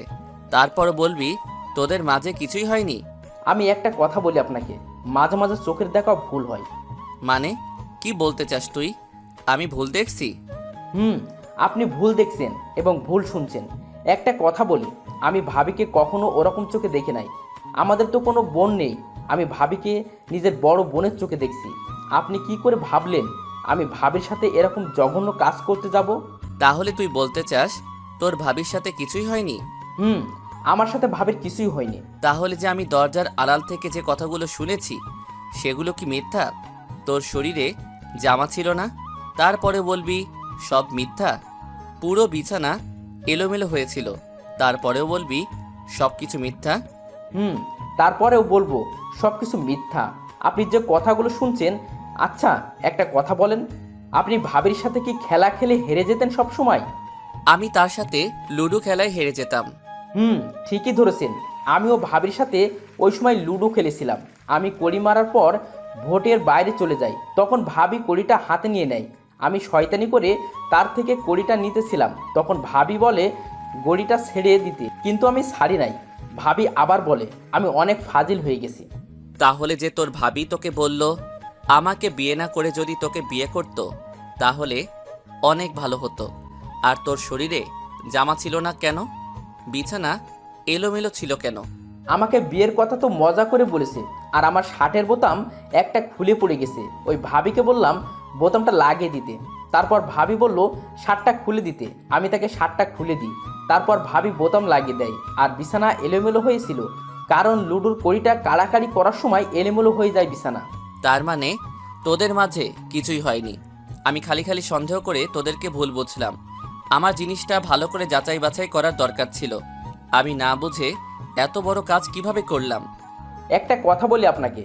তারপর বলবি তোদের মাঝে কিছুই হয়নি? আমি একটা কথা বলি আপনাকে, মাঝে মাঝে চোখের দেখাও ভুল হয়। মানে কি বলতে চাস তুই? আমি ভুল দেখছি? আপনি ভুল দেখছেন এবং ভুল শুনছেন। একটা কথা বলি, আমি ভাবিকে কখনো ওরকম চোখে দেখি নাই। আমাদের তো কোনো বোন নেই। আমি ভাবিকে নিজের বড় বোনের চোখে দেখছি। আপনি কি করে ভাবলেন আমি ভাবির সাথে এরকম জঘন্য কাজ করতে যাব? তাহলে তুই বলতে চাস তোর ভাবির সাথে কিছুই হয়নি? আমার সাথে ভাবির কিছুই হয়নি। তাহলে যে আমি দরজার আড়াল থেকে যে কথাগুলো শুনেছি, সেগুলো কি মিথ্যা? তোর শরীরে জামা ছিল না, তারপরে বলবি সব মিথ্যা? পুরো বিছানা এলোমেলো হয়েছিল, তারপরেও বলবি সব কিছু মিথ্যা? তারপরেও বলবো সব কিছু মিথ্যা। আপনি যে কথাগুলো শুনছেন। আচ্ছা, একটা কথা বলেন, আপনি ভাবির সাথে কি খেলা খেলে হেরে যেতেন সব সময়? আমি তার সাথে লুডো খেলায় হেরে যেতাম। ঠিকই ধরেছেন। আমিও ভাবির সাথে ওই সময় লুডো খেলেছিলাম। আমি কড়ি মারার পর ভোটের বাইরে চলে যাই, তখন ভাবি কড়িটা হাতে নিয়ে নেয়। আমি শয়তানি করে তার থেকে কড়িটা নিতেছিলাম, তখন ভাবি বলে গড়িটা ছেড়ে দিতে, কিন্তু আমি ছাড়ি নাই। ভাবি আবার বলে আমি অনেক ফাজিল হয়ে গেছি। তাহলে যে তোর ভাবি তোকে বলল আমাকে বিয়ে না করে যদি তোকে বিয়ে করত, তাহলে অনেক ভালো হতো। আর তোর শরীরে জামা ছিল না কেন? বিছানা এলোমেলো ছিল কেন? আমাকে বিয়ের কথা তো মজা করে বলেছে, আর আমার শার্টের বোতাম একটা খুলে পড়ে গেছে। ওই ভাবিকে বললাম বোতামটা লাগিয়ে দিতে, তারপর ভাবি বলল শার্টটা খুলে দিতে। আমি তাকে শার্টটা খুলে দিই, তারপর ভাবি বোতাম লাগিয়ে দেয়। আর বিছানা এলোমেলো হয়েছিল, কারণ লুডোর কড়িটা কাড়াকাড়ি করার সময় এলোমেলো হয়ে যায় বিছানা। তার মানে তোদের মাঝে কিছুই হয়নি। আমি খালি খালি সন্দেহ করে তোদেরকে ভুল বুঝলাম। আমার জিনিসটা ভালো করে যাচাই বাছাই করার দরকার ছিল। আমি না বুঝে এত বড় কাজ কিভাবে করলাম? একটা কথা বলি আপনাকে,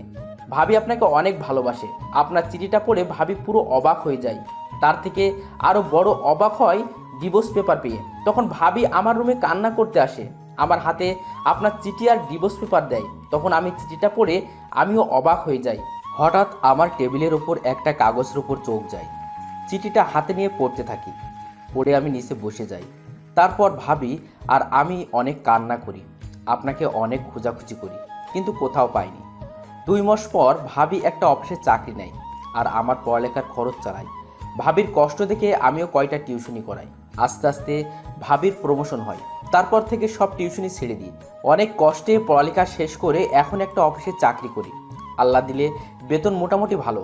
ভাবি আপনাকে অনেক ভালোবাসে। আপনার চিঠিটা পড়ে ভাবি পুরো অবাক হয়ে যায়। তার থেকে আরও বড় অবাক হয় ডিভোর্স পেপার পেয়ে। তখন ভাবি আমার রুমে কান্না করতে আসে, আমার হাতে আপনার চিঠি আর ডিভোর্স পেপার দেয়। তখন আমি চিঠিটা পড়ে আমিও অবাক হয়ে যাই। হঠাৎ আমার টেবিলের ওপর একটা কাগজের ওপর চোখ যায়। চিঠিটা হাতে নিয়ে পড়তে থাকি, পড়ে আমি নিচে বসে যাই। তারপর ভাবি আর আমি অনেক কান্না করি। আপনাকে অনেক খোঁজাখুঁজি করি কিন্তু কোথাও পাইনি। 2 মাস পর ভাবি একটা অফিসে চাকরি নেয় আর আমার পড়ালেখার খরচ চালায়। ভাবির কষ্ট দেখে আমিও কয়টা টিউশনি করাই। আস্তে আস্তে ভাবির প্রমোশন হয়। তারপর থেকে সব টিউশনি ছেড়ে দিই। অনেক কষ্টে পড়ালেখা শেষ করে এখন একটা অফিসে চাকরি করি। আল্লাহ দিলে বেতন মোটামুটি ভালো।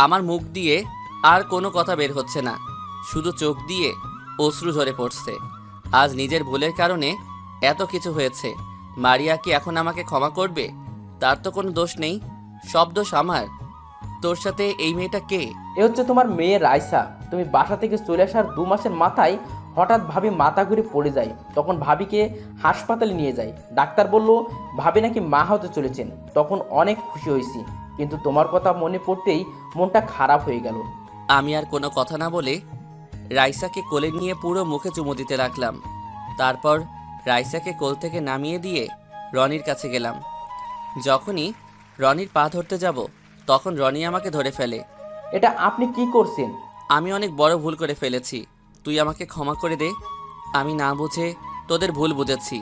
আমার মুখ দিয়ে আর কোনো কথা বের হচ্ছে না, শুধু চোখ দিয়ে অশ্রু ঝরে পড়ছে। আজ নিজের ভুলের কারণে এত কিছু হয়েছে। মারিয়া কি এখন আমাকে ক্ষমা করবে? তার তো কোনো দোষ নেই, সব দোষ আমার। তোর সাথে এই মেয়েটা কে? এ হচ্ছে তোমার মেয়ে রাইসা। তুমি বাসা থেকে চলে আসার 2 মাসের মাথায় হঠাৎ ভাবি মাথা ঘুরে পড়ে যায়। তখন ভাবিকে হাসপাতালে নিয়ে যায়। ডাক্তার বলল ভাবি নাকি মা হতে চলেছেন। তখন অনেক খুশি হয়েছি, কিন্তু তোমার কথা মনে পড়তেই মনটা খারাপ হয়ে গেল। আমি আর কোনো কথা না বলে রাইসাকে কোলে নিয়ে পুরো মুখে চুমু দিতে লাগলাম। তারপর রাইসাকে কোল থেকে নামিয়ে দিয়ে রনির কাছে গেলাম। যখনই রনির পা ধরতে যাব তখন রনি আমাকে ধরে ফেলে। এটা আপনি কি করছেন? আমি অনেক বড় ভুল করে ফেলেছি, তুই আমাকে ক্ষমা করে দে। আমি না বুঝে তোদের ভুল বুঝেছি,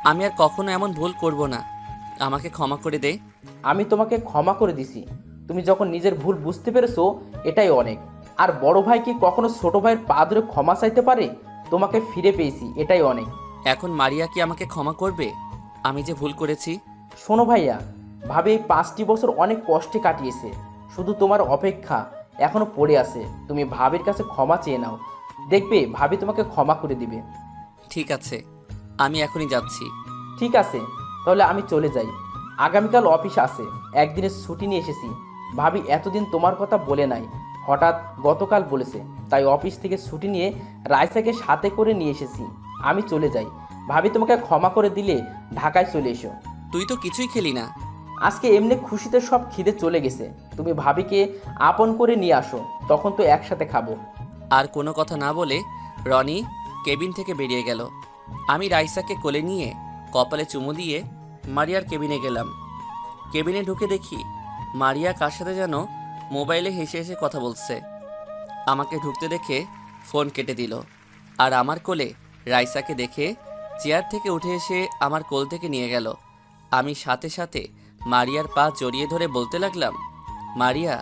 আমি আর কখনো এমন ভুল করব না, আমাকে ক্ষমা করে দে। আমি তোমাকে ক্ষমা করে দিছি। তুমি যখন নিজের ভুল বুঝতে পেরেছো এটাই অনেক। আর বড় ভাই কি কখনো ছোট ভাইয়ের পা ধরে ক্ষমা চাইতে পারে? তোমাকে ফিরে পেয়েছি, এটাই অনেক। এখন মারিয়া কি আমাকে ক্ষমা করবে আমি যে ভুল করেছি? শোনো ভাইয়া, ভাবি এই 5টি বছর অনেক কষ্টে কাটিয়েছে। শুধু তোমার অপেক্ষা এখনো পড়ে আছে। তুমি ভাবির কাছে ক্ষমা চেয়ে নাও, দেখবে ভাবি তোমাকে ক্ষমা করে দিবে। ঠিক আছে, আমি এখনই যাচ্ছি। ঠিক আছে, তাহলে আমি চলে যাই। আগামীকাল অফিস আছে, একদিনের ছুটি নিয়ে এসেছি। ভাবি এতদিন তোমার কথা বলে নাই, হঠাৎ গতকাল বলেছে, তাই অফিস থেকে ছুটি নিয়ে রাইসাকে সাথে করে নিয়ে এসেছি। আমি চলে যাই। ভাবি তোমাকে ক্ষমা করে দিলে ঢাকায় চলে এসো। তুই তো কিছুই খেলি না। আজকে এমনি খুশিতে সব খিদে চলে গেছে। তুমি ভাবিকে আপন করে নিয়ে আসো, তখন তো একসাথে খাবো। আর কোনো কথা না বলে রনি কেবিন থেকে বেরিয়ে গেল। আমি রাইসাকে কোলে নিয়ে কপালে চুমু দিয়ে মারিয়ার কেবিনে গেলাম। কেবিনে ঢুকে দেখি মারিয়া কার সাথে যেন মোবাইলে হেসে হেসে কথা বলছে। আমাকে ঢুকতে দেখে ফোন কেটে দিল আর আমার কোলে রাইসাকে দেখে চেয়ার থেকে উঠে এসে আমার কোল থেকে নিয়ে গেল। আমি সাথে সাথে মারিয়ার পা জড়িয়ে ধরে বলতে লাগলাম, মারিয়া,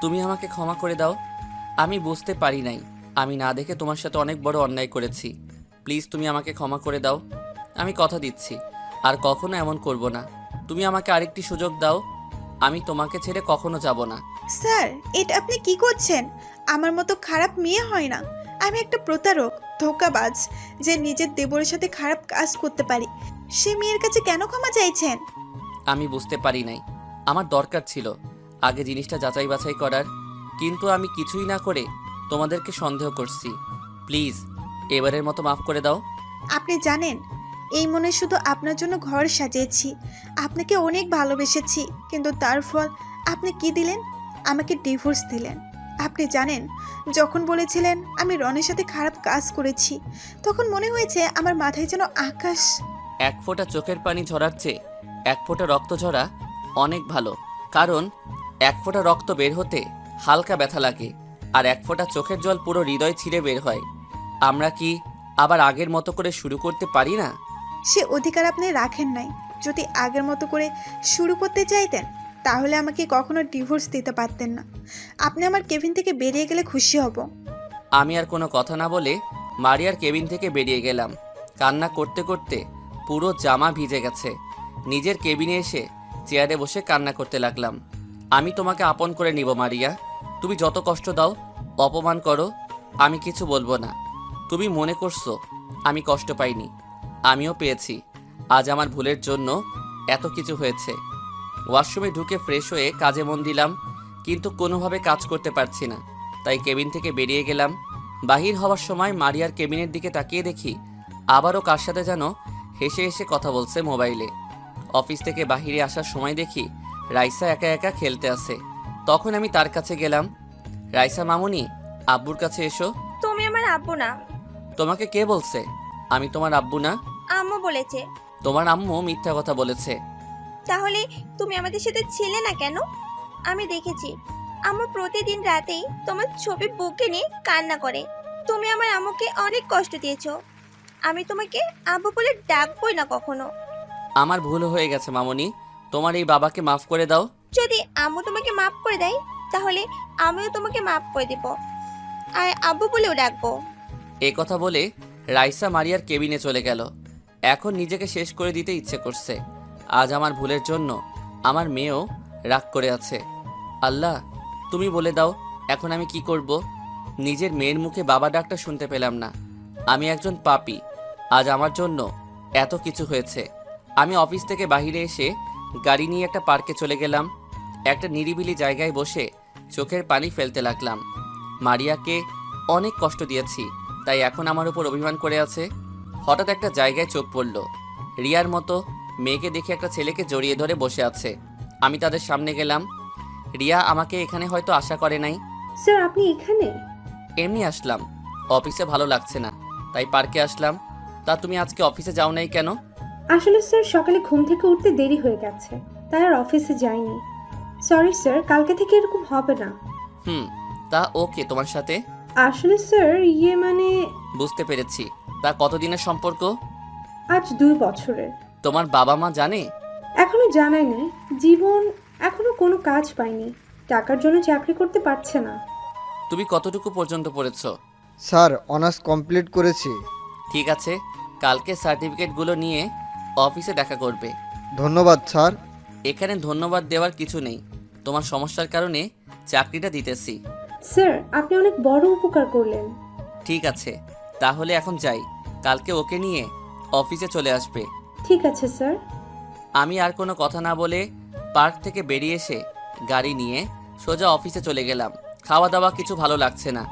তুমি আমাকে ক্ষমা করে দাও। আমি বুঝতে পারি নাই, আমি না দেখে তোমার সাথে অনেক বড় অন্যায় করেছি। প্লিজ তুমি আমাকে ক্ষমা করে দাও। আমি কথা দিচ্ছি আর কখনো এমন করব না। তুমি আমাকে আরেকটি সুযোগ দাও, আমি তোমাকে ছেড়ে কখনো যাব না। স্যার, এটা আপনি কি করছেন? আমার মতো খারাপ মেয়ে হয় না। আমি একটা প্রতারক, ধোঁকাবাজ, যে নিজের দেবরের সাথে খারাপ কাজ করতে পারি। সে মেয়ের কাছে কেন ক্ষমা চাইছেন? আমি বুঝতে পারি নাই, আমার দরকার ছিল আগে জিনিসটা যাচাই বাছাই করার, কিন্তু আমি কিছুই না করে তোমাদেরকে সন্দেহ করছি। প্লিজ এবারের মতো মাফ করে দাও। আপনি জানেন, এই মনে শুধু আপনার জন্য ঘর সাজিয়েছি, আপনাকে অনেক ভালোবেসেছি, কিন্তু তার ফল আপনি কি দিলেন? আমাকে ডিভোর্স দিলেন। আপনি জানেন, যখন বলেছিলেন আমি রনের সাথে খারাপ কাজ করেছি, তখন মনে হয়েছে আমার মাথায় যেন আকাশ। এক ফোঁটা চোখের পানি ঝরার চেয়ে এক ফোঁটা রক্ত ঝরা অনেক ভালো, কারণ এক ফোঁটা রক্ত বের হতে হালকা ব্যথা লাগে আর এক ফোঁটা চোখের জল পুরো হৃদয় ছিঁড়ে বের হয়। আমরা কি আবার আগের মতো করে শুরু করতে পারি না? সে অধিকার আপনি রাখেন নাই। যদি আগের মতো করে শুরু করতে চাইতেন তাহলে আমাকে কখনো ডিভোর্স দিতে পারতেন না। আপনি আমার কেবিন থেকে বেরিয়ে গেলে খুশি হব। আমি আর কোনো কথা না বলে মারিয়ার কেবিন থেকে বেরিয়ে গেলাম। কান্না করতে করতে পুরো জামা ভিজে গেছে। নিজের কেবিনে এসে চেয়ারে বসে কান্না করতে লাগলাম। আমি তোমাকে আপন করে নিব মারিয়া, তুমি যত কষ্ট দাও, অপমান করো, আমি কিছু বলবো না। তুমি মনে করছো আমি কষ্ট পাইনি, আমিও পেয়েছি। আজ আমার ভুলের জন্য এত কিছু হয়েছে। ওয়াশরুমে ঢুকে ফ্রেশ হয়ে কাজে মন দিলাম, কিন্তু কোনোভাবে কাজ করতে পারছি না, তাই কেবিন থেকে বেরিয়ে গেলাম। বাহির হওয়ার সময় মারিয়ার কেবিনের দিকে তাকিয়ে দেখি আবারও কার সাথে যেন হেসে হেসে কথা বলছে মোবাইলে। অফিস থেকে বাহিরে আসার সময় দেখি রাইসা একা একা খেলতে আছে। তখন আমি তার কাছে গেলাম। রাইসা মামুনি, আব্বুর কাছে এসো। তুমি আমার আব্বু না। তোমাকে কে বলছে আমি তোমার আব্বু না? আম্মু বলেছে। তোমার আম্মু মিথ্যা কথা বলেছে। তাহলে তুমি আমাদের সাথে ছিলে না কেন? আমি দেখেছি আম্মু প্রতিদিন রাতেই তোমার ছবি বুকে নিয়ে কান্না করে। তুমি আমার আম্মুকে অনেক কষ্ট দিয়েছো। আমি তোমাকে আব্বু বলে ডাকবই না কখনো। আমার ভুল হয়ে গেছে মামনি, তোমার এই বাবাকে মাফ করে দাও। যদি আম্মু তোমাকে মাফ করে দেয় তাহলে আমিও তোমাকে মাফ করে দিব আর আব্বু বলেও ডাকবো। এ কথা বলে রাইসা মারিয়ার কেবিনে চলে গেল। এখন নিজেকে শেষ করে দিতে ইচ্ছে করছে। আজ আমার ভুলের জন্য আমার মেয়েও রাগ করে আছে। আল্লাহ, তুমি বলে দাও এখন আমি কি করব? নিজের মেয়ের মুখে বাবা ডাকটা শুনতে পেলাম না। আমি একজন পাপী। আজ আমার জন্য এত কিছু হয়েছে। আমি অফিস থেকে বাইরে এসে গাড়ি নিয়ে একটা পার্কে চলে গেলাম। একটা নিরিবিলি জায়গায় বসে চোখের পানি ফেলতে লাগলাম। মারিয়াকে অনেক কষ্ট দিয়েছি, তাই এখন আমার উপর অভিমান করে আছে। হঠাৎ একটা জায়গায় চোখ পড়ল। রিয়ার মতো মেয়েকে দেখে একটা ছেলেকে জড়িয়ে ধরে বসে আছে। আমি তাদের সামনে গেলাম। রিয়া আমাকে এখানে হয়তো আশা করে নাই। স্যার আপনি এখানে? এমনি আসলাম, অফিসে ভালো লাগছে না, তাই পার্কে আসলাম। তা তুমি আজকে অফিসে যাও নাই কেন? আসলে স্যার সকালে ঘুম থেকে উঠতে দেরি হয়ে গেছে, তাই আর অফিসে যাইনি। সরি স্যার, কালকে থেকে এরকম হবে না। তা ওকে তোমার সাথে? আসলে স্যার মানে বুঝতে পেরেছি। তা কতদিনের সম্পর্ক? আজ 2 বছরের। তোমার বাবা মা জানে? এখনো জানায়নি। জীবন এখনো কোনো কাজ পায়নি, টাকার জন্য চাকরি করতে পারছে না। তুমি কতটুকু পর্যন্ত পড়েছো? স্যার অনার্স কমপ্লিট করেছি। ঠিক আছে, কালকে সার্টিফিকেটগুলো নিয়ে অফিসে দেখা করবে। ধন্যবাদ স্যার। এখানে ধন্যবাদ দেওয়ার কিছু নেই, তোমার সমস্যার কারণে চাকরিটা দিতেছি। স্যার আপনি অনেক বড় উপকার করলেন। ঠিক আছে, তাহলে এখন যাই। কালকে ওকে নিয়ে অফিসে চলে আসবে। ঠিক আছে স্যার। আমি আর কোনো কথা না বলে পার্ক থেকে বেরিয়ে এসে গাড়ি নিয়ে সোজা অফিসে চলে গেলাম। খাওয়া দাওয়া কিছু ভালো লাগছে না।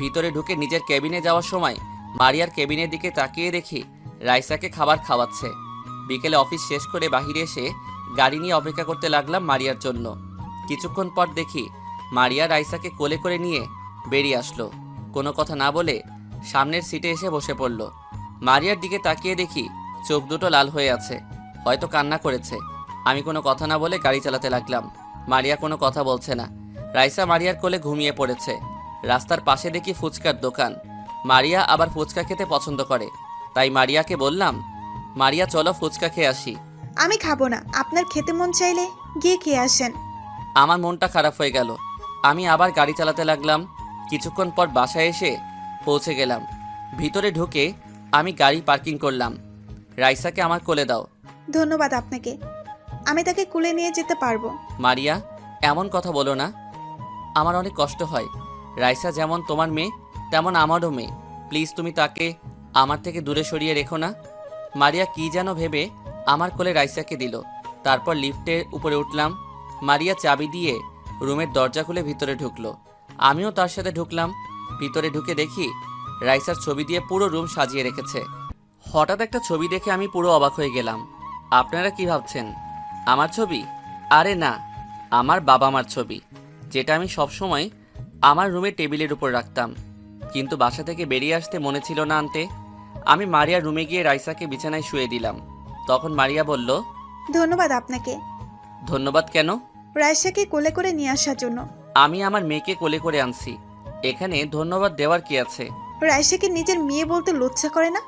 ভিতরে ঢুকে নিজের কেবিনে যাওয়ার সময় মারিয়ার কেবিনের দিকে তাকিয়ে দেখি রাইসাকে খাবার খাওয়াচ্ছে। বিকেলে অফিস শেষ করে বাহিরে এসে গাড়ি নিয়ে অপেক্ষা করতে লাগলাম মারিয়ার জন্য। কিছুক্ষণ পর দেখি মারিয়া রাইসাকে কোলে করে নিয়ে বেরিয়ে আসলো। কোনো কথা না বলে সামনের সিটে এসে বসে পড়ল। মারিয়ার দিকে তাকিয়ে দেখি চোখ দুটো লাল হয়ে আছে, হয়তো কান্না করেছে। আমি কোনো কথা না বলে গাড়ি চালাতে লাগলাম। মারিয়া কোনো কথা বলছে না। রাইসা মারিয়ার কোলে ঘুমিয়ে পড়েছে। রাস্তার পাশে দেখি ফুচকার দোকান। মারিয়া আবার ফুচকা খেতে পছন্দ করে, তাই মারিয়াকে বললাম, মারিয়া চলো ফুচকা খেয়ে আসি। আমি খাবো না, আপনার খেতে মন চাইলে গিয়ে খেয়ে আসেন। আমার মনটা খারাপ হয়ে গেল। আমি আবার গাড়ি চালাতে লাগলাম। কিছুক্ষণ পর বাসায় এসে পৌঁছে গেলাম। ভিতরে ঢুকে আমি গাড়ি পার্কিং করলাম। রাইসাকে আমার কোলে দাও। ধন্যবাদ আপনাকে, আমি তাকে কুলে নিয়ে যেতে পারবো। মারিয়া, এমন কথা বলো না, আমার অনেক কষ্ট হয়। রাইসা যেমন তোমার মেয়ে তেমন আমারও মেয়ে। প্লিজ তুমি তাকে আমার থেকে দূরে সরিয়ে রেখো না। মারিয়া কি যেন ভেবে আমার কোলে রাইসাকে দিল। তারপর লিফটের উপরে উঠলাম। মারিয়া চাবি দিয়ে রুমের দরজা খুলে ভিতরে ঢুকলো। আমিও তার সাথে ঢুকলাম। ভিতরে ঢুকে দেখি রাইসার ছবি দিয়ে পুরো রুম সাজিয়ে রেখেছে। হঠাৎ একটা ছবি দেখে আমি পুরো অবাক হয়ে গেলাম। আপনারা কি ভাবছেন, আমার ছবি? আরে না, আমার বাবা মার ছবি, যেটা আমি সবসময় আমার রুমের টেবিলের উপর রাখতাম। কিন্তু বাসা থেকে বেরিয়ে আসতে মনে ছিল না আনতে। আমি মারিয়ার রুমে গিয়ে রাইসাকে বিছানায় শুয়ে দিলাম। তখন মারিয়া বলল, ধন্যবাদ আপনাকে। ধন্যবাদ কেন? রায়সাকে কোলে করে নিয়ে আসার জন্য। আমি আমার মেয়েকে কোলে করে আনছি, এখানে ধন্যবাদ দেওয়ার কি আছে? রায়সাকে নিজের মেয়ে বলতে লজ্জা করে না?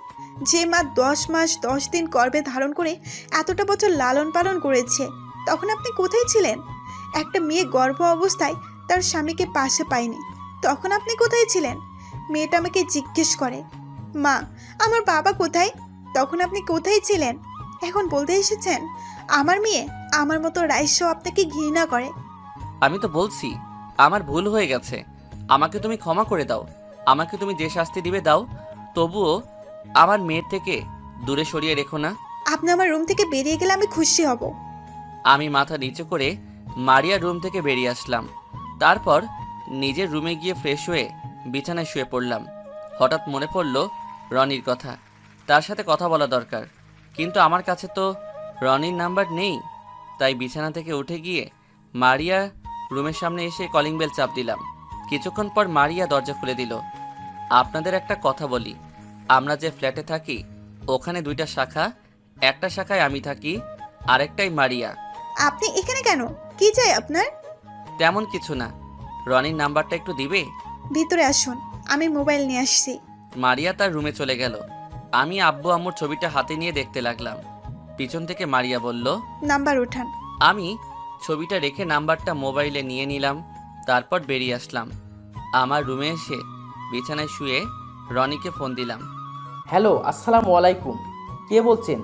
যে মা 10 মাস 10 দিন গর্ভে ধারণ করে এতটা বছর লালন পালন করেছে, তখন আপনি কোথায় ছিলেন? একটা মেয়ে গর্ভ অবস্থায় তার স্বামীকে পাশে পায়নি, তখন আপনি কোথায় ছিলেন? মেয়েটা আমাকে জিজ্ঞেস করে, মা আমার বাবা কোথায়? তখন আপনি কোথায় ছিলেন? এখন বলতে এসেছেন আমার মেয়ে আমার মতো রাইসাও আপনাকে ঘৃণা করে। আমি তো বলছি আমার ভুল হয়ে গেছে, আমাকে তুমি ক্ষমা করে দাও। আমাকে তুমি যে শাস্তি দিবে দাও, তবুও আমার মেয়ের থেকে দূরে সরিয়ে রেখো না। আপনি আমার রুম থেকে বেরিয়ে গেলে আমি খুশি হব। আমি মাথা নিচু করে মারিয়ার রুম থেকে বেরিয়ে আসলাম। তারপর নিজের রুমে গিয়ে ফ্রেশ হয়ে বিছানায় শুয়ে পড়লাম। হঠাৎ মনে পড়ল রনির কথা, তার সাথে কথা বলা দরকার। কিন্তু আমার কাছে তো রনির নাম্বার নেই। তাই বিছানা থেকে উঠে গিয়ে মারিয়া রুমের সামনে এসে কলিং বেল চাপ দিলাম। কিছুক্ষণ পর মারিয়া দরজা খুলে দিল। আপনাদের একটা কথা বলি, আমরা যে ফ্ল্যাটে থাকি ওখানে 2টা শাখা, একটা শাখায় আমি থাকি, আরেকটাই মারিয়া। আপনি এখানে কেন? কি চাই আপনার? তেমন কিছু না, রনির নাম্বারটা একটু দিবে? ভিতরে আসুন, আমি মোবাইল নিয়ে আসছি। মারিয়া তার রুমে চলে গেল। আমি আব্বু আম্মুর ছবিটা হাতে নিয়ে দেখতে লাগলাম। পিছন থেকে মারিয়া বলল, নাম্বার ওঠান। আমি ছবিটা রেখে নাম্বারটা মোবাইলে নিয়ে নিলাম। তারপর বেরিয়ে আসলাম। আমার রুমে এসে বিছানায় শুয়ে রনিকে ফোন দিলাম। হ্যালো, আসসালামু আলাইকুম। কে বলছেন?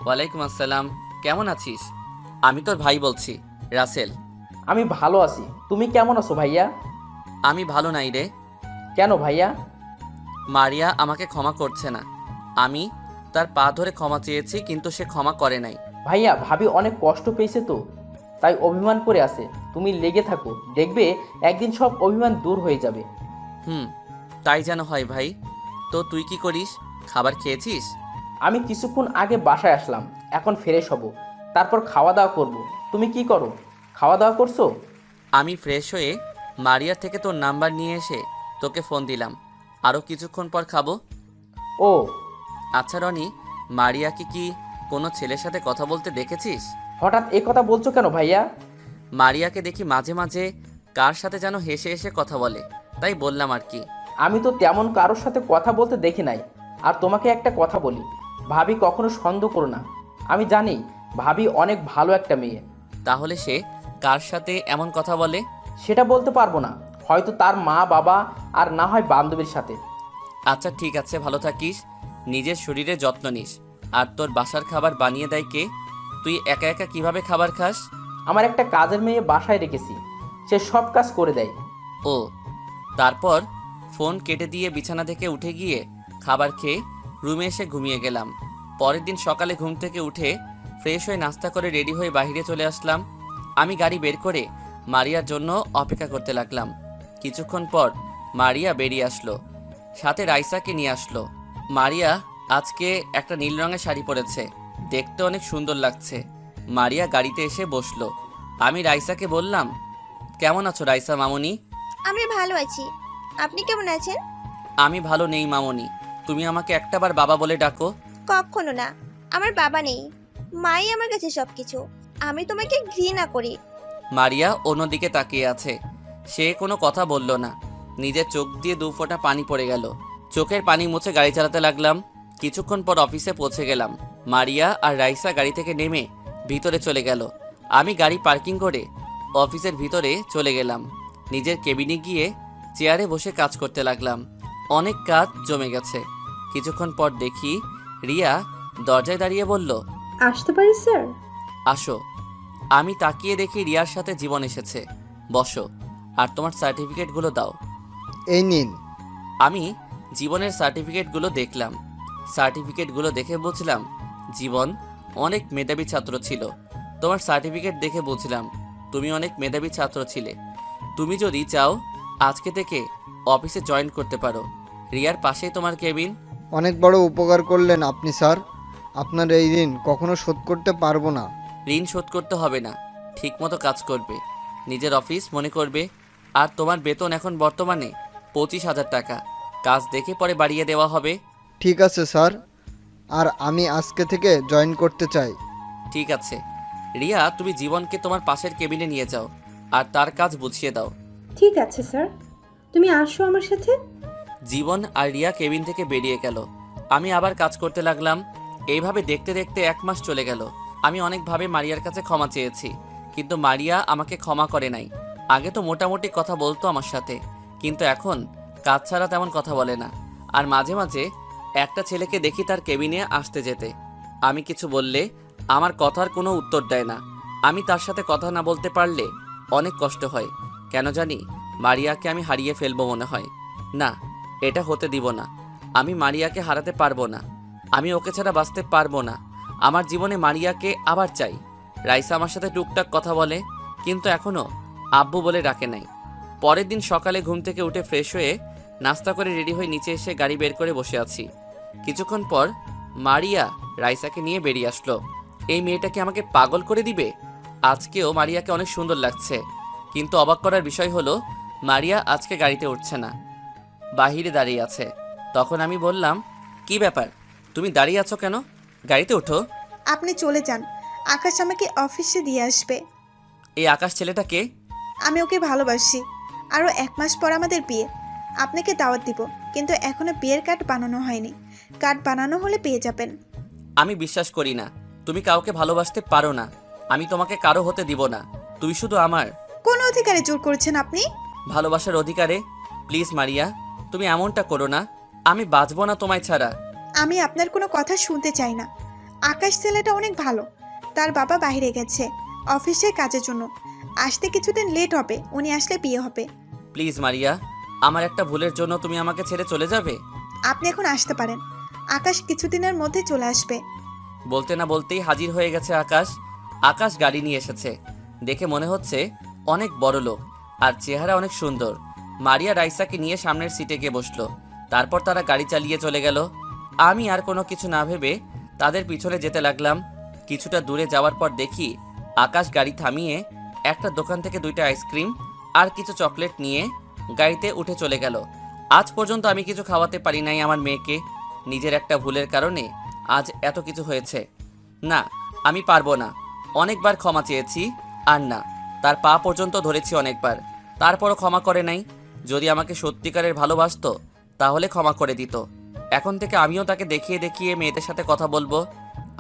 ওয়ালাইকুম আসসালাম, কেমন আছিস? আমি তোর ভাই বলছি, রাসেল। আমি ভালো আছি। তুমি কেমন আছো ভাইয়া? আমি ভালো নাই রে। কেন ভাইয়া? মারিয়া আমাকে ক্ষমা করছে না। আমি তার পা ধরে ক্ষমা চেয়েছি, কিন্তু সে ক্ষমা করে নাই। ভাইয়া, ভাবি অনেক কষ্ট পেয়েছে তো, তাই অভিমান করে আছে। তুমি লেগে থাকো, দেখবে একদিন সব অভিমান দূর হয়ে যাবে। তাই যেন হয় ভাই। তো তুই কি করিস? খাবার খেয়েছিস? আমি কিছুক্ষণ আগে বাসায় আসলাম, এখন ফ্রেশ হব, তারপর খাওয়া দাওয়া করব। তুমি কি করো? খাওয়া দাওয়া করছো? আমি ফ্রেশ হয়ে মারিয়ার থেকে তোর নাম্বার নিয়ে এসে তোকে ফোন দিলাম। আরও কিছুক্ষণ পর খাবো। ও আচ্ছা রনি, মারিয়াকে কি কোনো ছেলের সাথে কথা বলতে দেখেছিস? হঠাৎ এ কথা বলছো কেন ভাইয়া? মারিয়াকে দেখি মাঝে মাঝে কার সাথে যেন হেসে হেসে কথা বলে, তাই বললাম আর কি। আমি তো তেমন কারোর সাথে কথা বলতে দেখি নাই। আর তোমাকে একটা কথা বলি, ভাবি কখনো সন্দেহ করো না। আমি জানি ভাবি অনেক ভালো একটা মেয়ে। তাহলে সে কার সাথে এমন কথা বলে? সেটা বলতে পারবো না, হয়তো তার মা বাবা, আর না হয় বান্ধবীর সাথে। আচ্ছা ঠিক আছে, ভালো থাকিস, নিজের শরীরে যত্ন নিস। আর তোর বাসার খাবার বানিয়ে দেয় কে? তুই একা একা কিভাবে খাবার খাস? আমার একটা কাজের মেয়ে বাসায় রেখেছি, সে সব কাজ করে দেয়। ও, তারপর ফোন কেটে দিয়ে বিছানা থেকে উঠে গিয়ে খাবার খেয়ে রুমে এসে ঘুমিয়ে গেলাম। পরের দিন সকালে ঘুম থেকে উঠে ফ্রেশ হয়ে নাস্তা করে রেডি হয়ে বাইরে চলে আসলাম। আমি গাড়ি বের করে মারিয়ার জন্য অপেক্ষা করতে লাগলাম। কিছুক্ষণ পর মারিয়া বেরিয়ে আসলো, সাথে রাইসাকে নিয়ে আসলো। মারিয়া আজকে একটা নীল রঙের শাড়ি পরেছে, দেখতে অনেক সুন্দর লাগছে। মারিয়া গাড়িতে এসে বসলো। আমি রাইসাকে বললাম, কেমন আছো রাইসা মামনি? আমি ভালো আছি। আপনি কেমন আছেন? আমি ভালো নেই মামনি, তুমি আমাকে একটাবার বাবা বলে ডাকো। কখনো না, আমার বাবা নেই, মাই আমার কাছে সবকিছু। আমি তোমাকে ঘৃণা করি। মারিয়া অন্যদিকে তাকিয়ে আছে, সে কোনো কথা বলল না। নিজের চোখ দিয়ে 2 ফোঁটা পানি পড়ে গেল। চোখের পানি মুছে গাড়ি চালাতে লাগলাম। কিছুক্ষণ পর অফিসে পৌঁছে গেলাম। মারিয়া আর রাইসা গাড়ি থেকে নেমে ভিতরে চলে গেল। আমি গাড়ি পার্কিং করে অফিসের ভিতরে চলে গেলাম। নিজের কেবিনে গিয়ে চেয়ারে বসে কাজ করতে লাগলাম। অনেক কাজ জমে গেছে। কিছুক্ষণ পর দেখি রিয়া দরজায় দাঁড়িয়ে বলল, আসতে পারি স্যার? আসো। আমি তাকিয়ে দেখি রিয়ার সাথে জীবন এসেছে। বসো, আর তোমার সার্টিফিকেটগুলো দাও। এই নিন। আমি জীবনের সার্টিফিকেটগুলো দেখলাম। সার্টিফিকেটগুলো দেখে বুঝলাম জীবন অনেক মেধাবী ছাত্র ছিল। তোমার সার্টিফিকেট দেখে বুঝলাম তুমি অনেক মেধাবী ছাত্র ছিলে। তুমি যদি চাও আজকে থেকে অফিসে জয়েন করতে পারো। রিয়ার পাশেই তোমার কেবিন। অনেক বড় উপকার করলেন আপনি স্যার। আপনার এই ঋণ কখনো শোধ করতে পারবো না। ঋণ শোধ করতে হবে না, ঠিকমতো কাজ করবে, নিজের অফিস মনে করবে। আর তোমার বেতন এখন বর্তমানে 25,000 টাকা। কাজ দেখে পরে বাড়িয়ে দেওয়া হবে। ঠিক আছে স্যার, আর আমি আজকে থেকে জয়েন করতে চাই। ঠিক আছে রিয়া, তুমি জীবনকে তোমার পাশের কেবিনে নিয়ে যাও আর তার কাজ বুঝিয়ে দাও। ঠিক আছে স্যার, তুমি আসো আমার সাথে। জীবন আর রিয়া কেবিন থেকে বেরিয়ে গেল। আমি আবার কাজ করতে লাগলাম। এইভাবে দেখতে দেখতে 1 মাস চলে গেল। আমি অনেকভাবে মারিয়ার কাছে ক্ষমা চেয়েছি, কিন্তু মারিয়া আমাকে ক্ষমা করে নাই। আগে তো মোটামুটি কথা বলতো আমার সাথে, কিন্তু এখন কাজ ছাড়া তেমন কথা বলে না। আর মাঝে মাঝে একটা ছেলেকে দেখি তার কেবিনে আসতে যেতে। আমি কিছু বললে আমার কথার কোনো উত্তর দেয় না। আমি তার সাথে কথা না বলতে পারলে অনেক কষ্ট হয়। কেন জানি মারিয়াকে আমি হারিয়ে ফেলবো মনে হয়। না, এটা হতে দিব না। আমি মারিয়াকে হারাতে পারবো না। আমি ওকে ছাড়া বাঁচতে পারবো না। আমার জীবনে মারিয়াকে আবার চাই। রাইসা আমার সাথে টুকটাক কথা বলে, কিন্তু এখনও আব্বু বলে ডাকে নাই। পরের দিন সকালে ঘুম থেকে উঠে ফ্রেশ হয়ে নাস্তা করে রেডি হয়ে নিচে এসে গাড়ি বের করে বসে আছি। কিছুক্ষণ পর মারিয়া রাইসাকে নিয়ে বেরিয়ে আসলো। এই মেয়েটা কি আমাকে পাগল করে দিবে? আজকেও মারিয়াকে অনেক সুন্দর লাগছে, কিন্তু অবাক করার বিষয় হলো মারিয়া আজকে গাড়িতে উঠছে না, বাহিরে দাঁড়িয়ে আছে। তখন আমি বললাম, কি ব্যাপার, তুমি দাঁড়িয়ে আছো কেন? গাড়িতে ওঠো। আপনি চলে যান, আকাশ আমাকে অফিসে দিয়ে আসবে। এই আকাশ ছেলেটা কে? আমি ওকে ভালোবাসি। আরও 1 মাস পর আমাদের বিয়ে। আপনাকে দাওয়াত দিব, কিন্তু এখনো বিয়ের কার্ড বানানো হয়নি। কার্ড বানানো হলে পেয়ে যাবেন। আমি বিশ্বাস করি না তুমি কাউকে ভালোবাসতে পারো না, আমি তোমাকে কারো হতে দিব না, তুই শুধু আমার। কোন অধিকারে জোর করছেন আপনি? ভালোবাসার অধিকারে। প্লিজ মারিয়া, তুমি এমনটা করো না, আমি বাঁচবো না তোমায় ছাড়া। আমি আপনার কোনো কথা শুনতে চাই না। আকাশ ছেলেটা অনেক ভালো। তার বাবা বাইরে গেছে অফিসের কাজের জন্য, আসতে কিছুদিন লেট হবে, উনি আসলে বিয়ে হবে। প্লিজ মারিয়া, আমার একটা ভুলের জন্য তুমি আমাকে ছেড়ে চলে যাবে? আপনি এখন আসতে পারেন, আকাশ কিছুদিনের মধ্যে চলে আসবে। বলতে না বলতেই হাজির হয়ে গেছে আকাশ। আকাশ গাড়ি নিয়ে এসেছে, দেখে মনে হচ্ছে অনেক বড় লোক, আর চেহারা অনেক সুন্দর। মারিয়া রাইসাকে নিয়ে সামনের সিটে গিয়ে বসলো, তারপর তারা গাড়ি চালিয়ে চলে গেল। আমি আর কোনো কিছু না ভেবে তাদের পিছনে যেতে লাগলাম। কিছুটা দূরে যাওয়ার পর দেখি আকাশ গাড়ি থামিয়ে একটা দোকান থেকে 2টা আইসক্রিম আর কিছু চকলেট নিয়ে গাড়িতে উঠে চলে গেল। আজ পর্যন্ত আমি কিছু খাওয়াতে পারি নাই আমার মেয়েকে, নিজের একটা ভুলের কারণে আজ এত কিছু হয়েছে। না, আমি পারবো না। অনেকবার ক্ষমা চেয়েছি, আর না, তার পা পর্যন্ত ধরেছি অনেকবার, তারপরও ক্ষমা করে নাই। যদি আমাকে সত্যিকারের ভালোবাসতো তাহলে ক্ষমা করে দিত। এখন থেকে আমিও তাকে দেখিয়ে দেখিয়ে মেয়েদের সাথে কথা বলবো।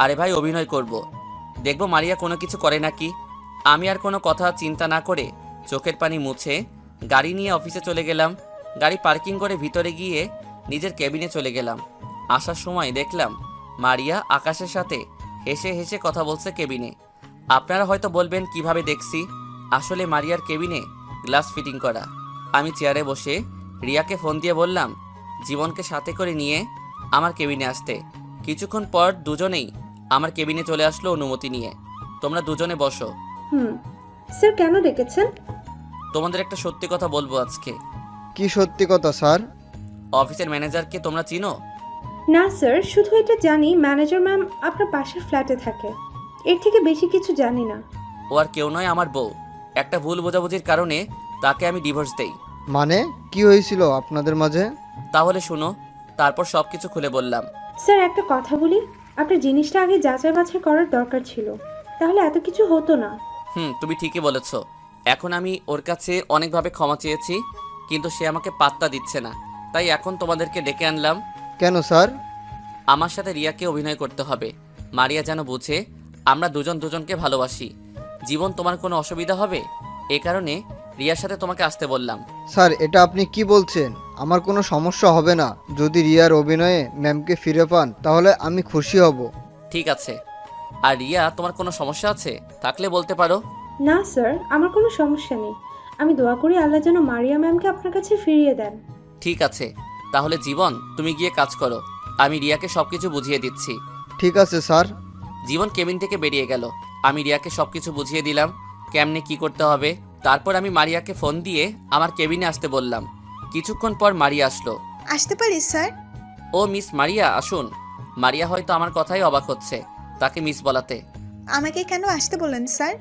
আরে ভাই, অভিনয় করব, দেখবো মারিয়া কোনো কিছু করে নাকি। আমি আর কোনো কথা চিন্তা না করে চোখের পানি মুছে গাড়ি নিয়ে অফিসে চলে গেলাম। গাড়ি পার্কিং করে ভিতরে গিয়ে নিজের কেবিনে চলে গেলাম। আসার সময় দেখলাম মারিয়া আকাশের সাথে হেসে হেসে কথা বলছে কেবিনে। আপনারা হয়তো বলবেন কিভাবে দেখছি, আসলে মারিয়ার কেবিনে গ্লাস ফিটিং করা। আমি চেয়ারে বসে রিয়াকে ফোন দিয়ে বললাম জীবনকে সাথে করে নিয়ে আমার কেবিনে আসতে। কিছুক্ষণ পর দুজনেই আমার কেবিনে চলে আসলো অনুমতি নিয়ে। তোমরা দুজনে বসো। স্যার কেন ডেকেছেন? তোমাদের একটা সত্যি কথা বলবো আজকে। কি সত্যি কথা স্যার? অফিসের ম্যানেজারকে তোমরা চিনো? না স্যার, শুধু এটা জানি ম্যানেজার ম্যাম আপনার পাশের ফ্ল্যাটে থাকে, এর থেকে বেশি কিছু জানি না। ও আর কেউ নয়, আমার বউ। একটা ভুল বোঝাবুঝির কারণে তাকে আমি ডিভোর্স দেই। মানে কি হয়েছিল আপনাদের মাঝে? তাহলে শুনো, তারপর সব কিছু খুলে বললাম। স্যার একটা কথা বলি, আপনার জিনিসটা আগে যাচাই বাছাই করার দরকার ছিল, তাহলে এত কিছু হতো না। তুমি ঠিকই বলেছ। এখন আমি ওর কাছে অনেকভাবে ক্ষমা চেয়েছি, কিন্তু সে আমাকে পাত্তা দিচ্ছে না। তাই এখন তোমাদেরকে ডেকে আনলাম। কেন স্যার? আমার সাথে রিয়াকে অভিনয় করতে হবে। মারিয়া যেন বুঝে আমরা দুজন দুজনকে ভালোবাসি। জীবন, তোমার কোনো অসুবিধা হবে? এ কারণে রিয়ার সাথে তোমাকে আসতে বললাম। স্যার এটা আপনি কি বলছেন? আমার কোনো সমস্যা হবে না। যদি রিয়ার অভিনয়ে ম্যামকে ফিরে পান তাহলে আমি খুশি হব। ঠিক আছে। আর রিয়া, তোমার কোনো সমস্যা আছে থাকলে বলতে পারো। না স্যার, আমার কোনো সমস্যা নেই। আমি দোয়া করি আল্লাহ যেন মারিয়া ম্যামকে আপনার কাছে ফিরিয়ে দেন। ঠিক আছে, তাহলে জীবন তুমি গিয়ে কাজ করো, আমি রিয়াকে সবকিছু বুঝিয়ে দিচ্ছি। ঠিক আছে স্যার। জীবন কেবিন থেকে বেরিয়ে গেল। আমি রিয়াকে সবকিছু বুঝিয়ে দিলাম কেমনে কি করতে হবে। তারপর আমি মারিয়াকে ফোন দিয়ে আমার কেবিনে আসতে বললাম। কিছুক্ষণ পর মারিয়া আসলো। আসতে পারি স্যার? ও মিস মারিয়া, আসুন। মারিয়া হয়তো আমার কথাই অবাক হচ্ছে তাকে মিস বলাতে। আমাকে কেন আসতে বললেন স্যার?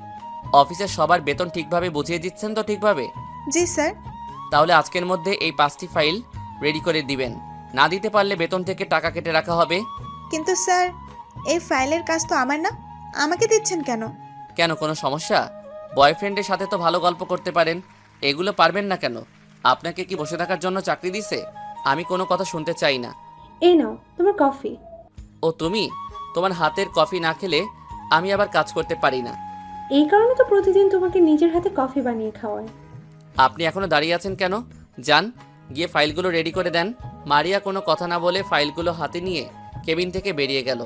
অফিসের সবার বেতন ঠিকভাবে বুঝিয়ে দিচ্ছেন তো? ঠিকভাবে। জি স্যার। তাহলে আজকের মধ্যে এই 5টি ফাইল রেডি করে দিবেন, না দিতে পারলে বেতন থেকে টাকা কেটে রাখা হবে। কিন্তু স্যার, এই ফাইলের কাজ তো আমার না, আমাকে দিচ্ছেন কেন? কেন, কোনো সমস্যা? বয়ফ্রেন্ডের সাথে তো ভালো গল্প করতে পারেন, এগুলো পারবেন না কেন? আপনাকে কি বসে থাকার জন্য চাকরি দিছে? আমি কোনো কথা শুনতে চাই না। এই নাও তোমার কফি। ও তুমি? তোমার হাতের কফি না খেলে আমি আবার কাজ করতে পারি না। এই কারণে তো প্রতিদিন তোমাকে নিজের হাতে কফি বানিয়ে খাওয়ায়। আপনি এখনো দাঁড়িয়ে আছেন কেন? যান, গিয়ে ফাইলগুলো রেডি করে দেন। মারিয়া কোনো কথা না বলে ফাইলগুলো হাতে নিয়ে কেবিন থেকে বেরিয়ে গেল।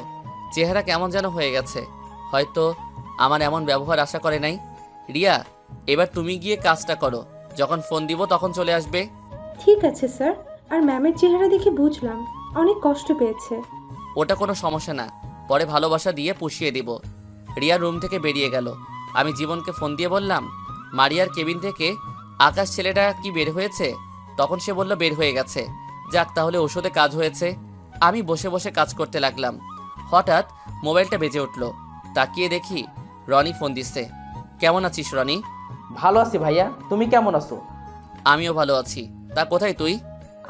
চেহারা কেমন যেন হয়ে গেছে, হয়তো আমার এমন ব্যবহার আশা করে নাই। রিয়া, এবার তুমি গিয়ে কাজটা করো, যখন ফোন দিব তখন চলে আসবে। ঠিক আছে স্যার। আর ম্যামের চেহারা দেখে বুঝলাম অনেক কষ্ট পেয়েছে। ওটা কোনো সমস্যা না, পরে ভালোবাসা দিয়ে পুষিয়ে দিব। রিয়া রুম থেকে বেরিয়ে গেল। আমি জীবনকে ফোন দিয়ে বললাম, মারিয়ার কেবিন থেকে আকাশ ছেলেটা কি বের হয়েছে? তখন সে বলল বের হয়ে গেছে। যাক, তাহলে ওষুধে কাজ হয়েছে। আমি বসে বসে কাজ করতে লাগলাম। হঠাৎ মোবাইলটা বেজে উঠল। তাকিয়ে দেখি রনি ফোন দিচ্ছে। কেমন আছিস রনি? ভালো আছি ভাইয়া, তুমি কেমন আছো? আমিও ভালো আছি। তা কোথায় তুই?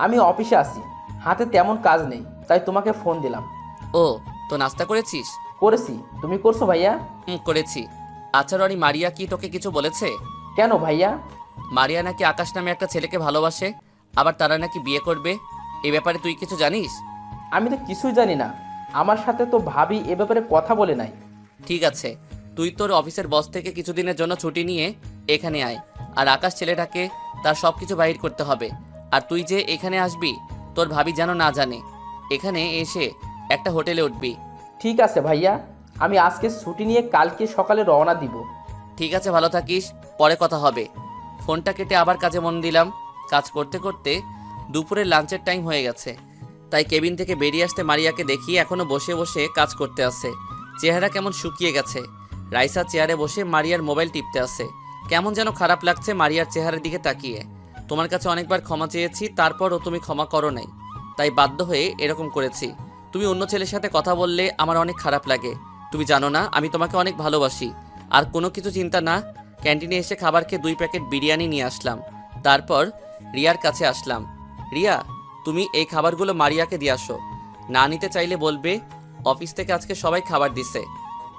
আমি অফিসে আছি, হাতে তেমন কাজ নেই, তাই তোমাকে ফোন দিলাম। ও, তো নাস্তা করেছিস? করেছি, তুমি করছো ভাইয়া? করেছি। আচ্ছা রনি, মারিয়া কি তোকে কিছু বলেছে? কেন ভাইয়া? মারিয়া নাকি আকাশ নামে একটা ছেলেকে ভালোবাসে, আবার তারা নাকি বিয়ে করবে। এই ব্যাপারে তুই কিছু জানিস? আমি তো কিছুই জানি না, আমার সাথে তো ভাবি এ ব্যাপারে কথা বলে নাই। ঠিক আছে, তুই তোর অফিসের বস থেকে কিছুদিনের জন্য ছুটি নিয়ে এখানে আয়। আর আকাশ ছেলেটাকে তার সব কিছু বাহির করতে হবে। আর তুই যে এখানে আসবি তোর ভাবি যেন না জানে। এখানে এসে একটা হোটেলে উঠবি। ঠিক আছে ভাইয়া, আমি আজকে ছুটি নিয়ে কালকে সকালে রওনা দিব। ঠিক আছে, ভালো থাকিস, পরে কথা হবে। ফোনটা কেটে আবার কাজে মন দিলাম। কাজ করতে করতে দুপুরের লাঞ্চের টাইম হয়ে গেছে, তাই কেবিন থেকে বেরিয়ে আসতে মারিয়াকে দেখি এখনো বসে বসে কাজ করতে আছে। চেহারা কেমন শুকিয়ে গেছে। রাইসা চেয়ারে বসে মারিয়ার মোবাইল টিপতে আছে। কেমন যেন খারাপ লাগছে মারিয়ার চেহারার দিকে তাকিয়ে। তোমার কাছে অনেকবার ক্ষমা চেয়েছি, তারপরও তুমি ক্ষমা করো নাই, তাই বাধ্য হয়ে এরকম করেছি। তুমি অন্য ছেলের সাথে কথা বললে আমার অনেক খারাপ লাগে। তুমি জানো না আমি তোমাকে অনেক ভালোবাসি। আর কোনো কিছু চিন্তা না, ক্যান্টিনে এসে খাবার খেয়ে 2 প্যাকেট বিরিয়ানি নিয়ে আসলাম। তারপর রিয়ার কাছে আসলাম। রিয়া, তুমি এই খাবারগুলো মারিয়াকে দিয়ে আসো। না নিতে চাইলে বলবে। অফিস থেকে আজকে সবাই খাবার দিছে।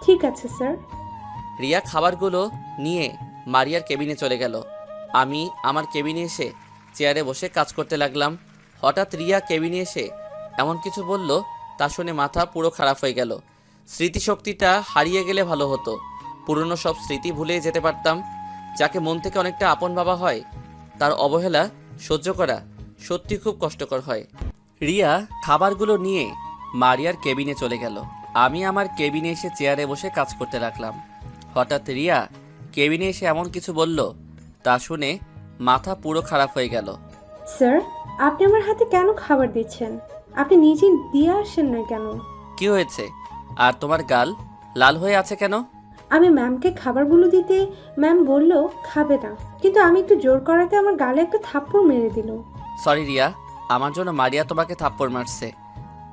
ঠিক আছে স্যার। রিয়া খাবারগুলো নিয়ে মারিয়ার কেবিনে চলে গেল। আমি আমার কেবিনে এসে চেয়ারে বসে কাজ করতে লাগলাম। হঠাৎ রিয়া কেবিনে এসে এমন কিছু বলল, তা শুনে মাথা পুরো খারাপ হয়ে গেল। স্মৃতিশক্তিটা হারিয়ে গেলে ভালো হতো। পুরনো সব স্মৃতি ভুলে যেতে পারতাম। যাকে মন থেকে অনেকটা আপন ভাবা হয়, তার অবহেলা সহ্য করা সত্যি খুব কষ্টকর হয়। রিয়া খাবারগুলো নিয়ে মারিয়ার কেবিনে চলে গেল। আমি আমার কেবিনে এসে চেয়ারে বসে কাজ করতে লাগলাম। হঠাৎ রিয়া কেবিনে এসে এমন কিছু বলল, তা শুনে মাথা পুরো খারাপ হয়ে গেল। স্যার, আপনি আমার হাতে কেন খাবার দিচ্ছেন? আপনি নিজে দিয়ে আসেন না কেন? কি হয়েছে? আর তোমার গাল লাল হয়ে আছে কেন? আমি ম্যামকে খাবারগুলো দিতে ম্যাম বলল খাবে না, কিন্তু আমি একটু জোর করাতে আমার গালে একটা থাপ্পড় মেরে দিল। সরি রিয়া, আমার জন্য মারিয়া তোমাকে থাপ্পড় মারছে।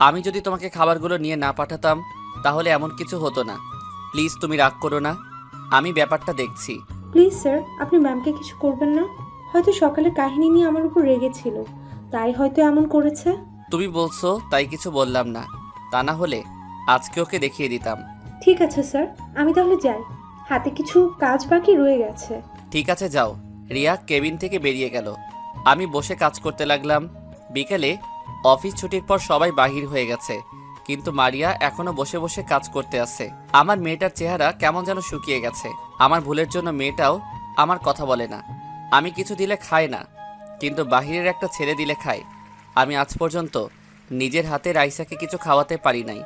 আমি যদি তোমাকে খাবারগুলো নিয়ে না পাঠাতাম তাহলে এমন কিছু হতো না। প্লিজ তুমি রাগ করো না, আমি ব্যাপারটা দেখছি। প্লিজ স্যার, আপনি ম্যামকে কিছু করবেন না। হয়তো সকালে কাহিনী নিয়ে আমার উপর রেগেছিল, তাই হয়তো এমন করেছে। তুমি বলছো তাই কিছু বললাম না, তা না হলে আজকে ওকে দেখিয়ে দিতাম। ঠিক আছে স্যার, আমি তাহলে যাই, হাতে কিছু কাজ বাকি রয়ে গেছে। ঠিক আছে যাও। রিয়া কেবিন থেকে বেরিয়ে গেল। আমি বসে কাজ করতে লাগলাম। বিকেলে অফিস ছুটির পর সবাই বাহির হয়ে গেছে, কিন্তু মারিয়া এখনো বসে বসে কাজ করতে আছে। আমার মেয়েটার চেহারা কেমন যেন শুকিয়ে গেছে। আমার ভুলের জন্য মেয়েটাও আমার কথা বলে না। আমি কিছু দিলে খায় না, কিন্তু বাহিরের একটা ছেলে দিলে খায়। আমি আজ পর্যন্ত নিজের হাতে রাইসাকে কিছু খাওয়াতে পারি নাই।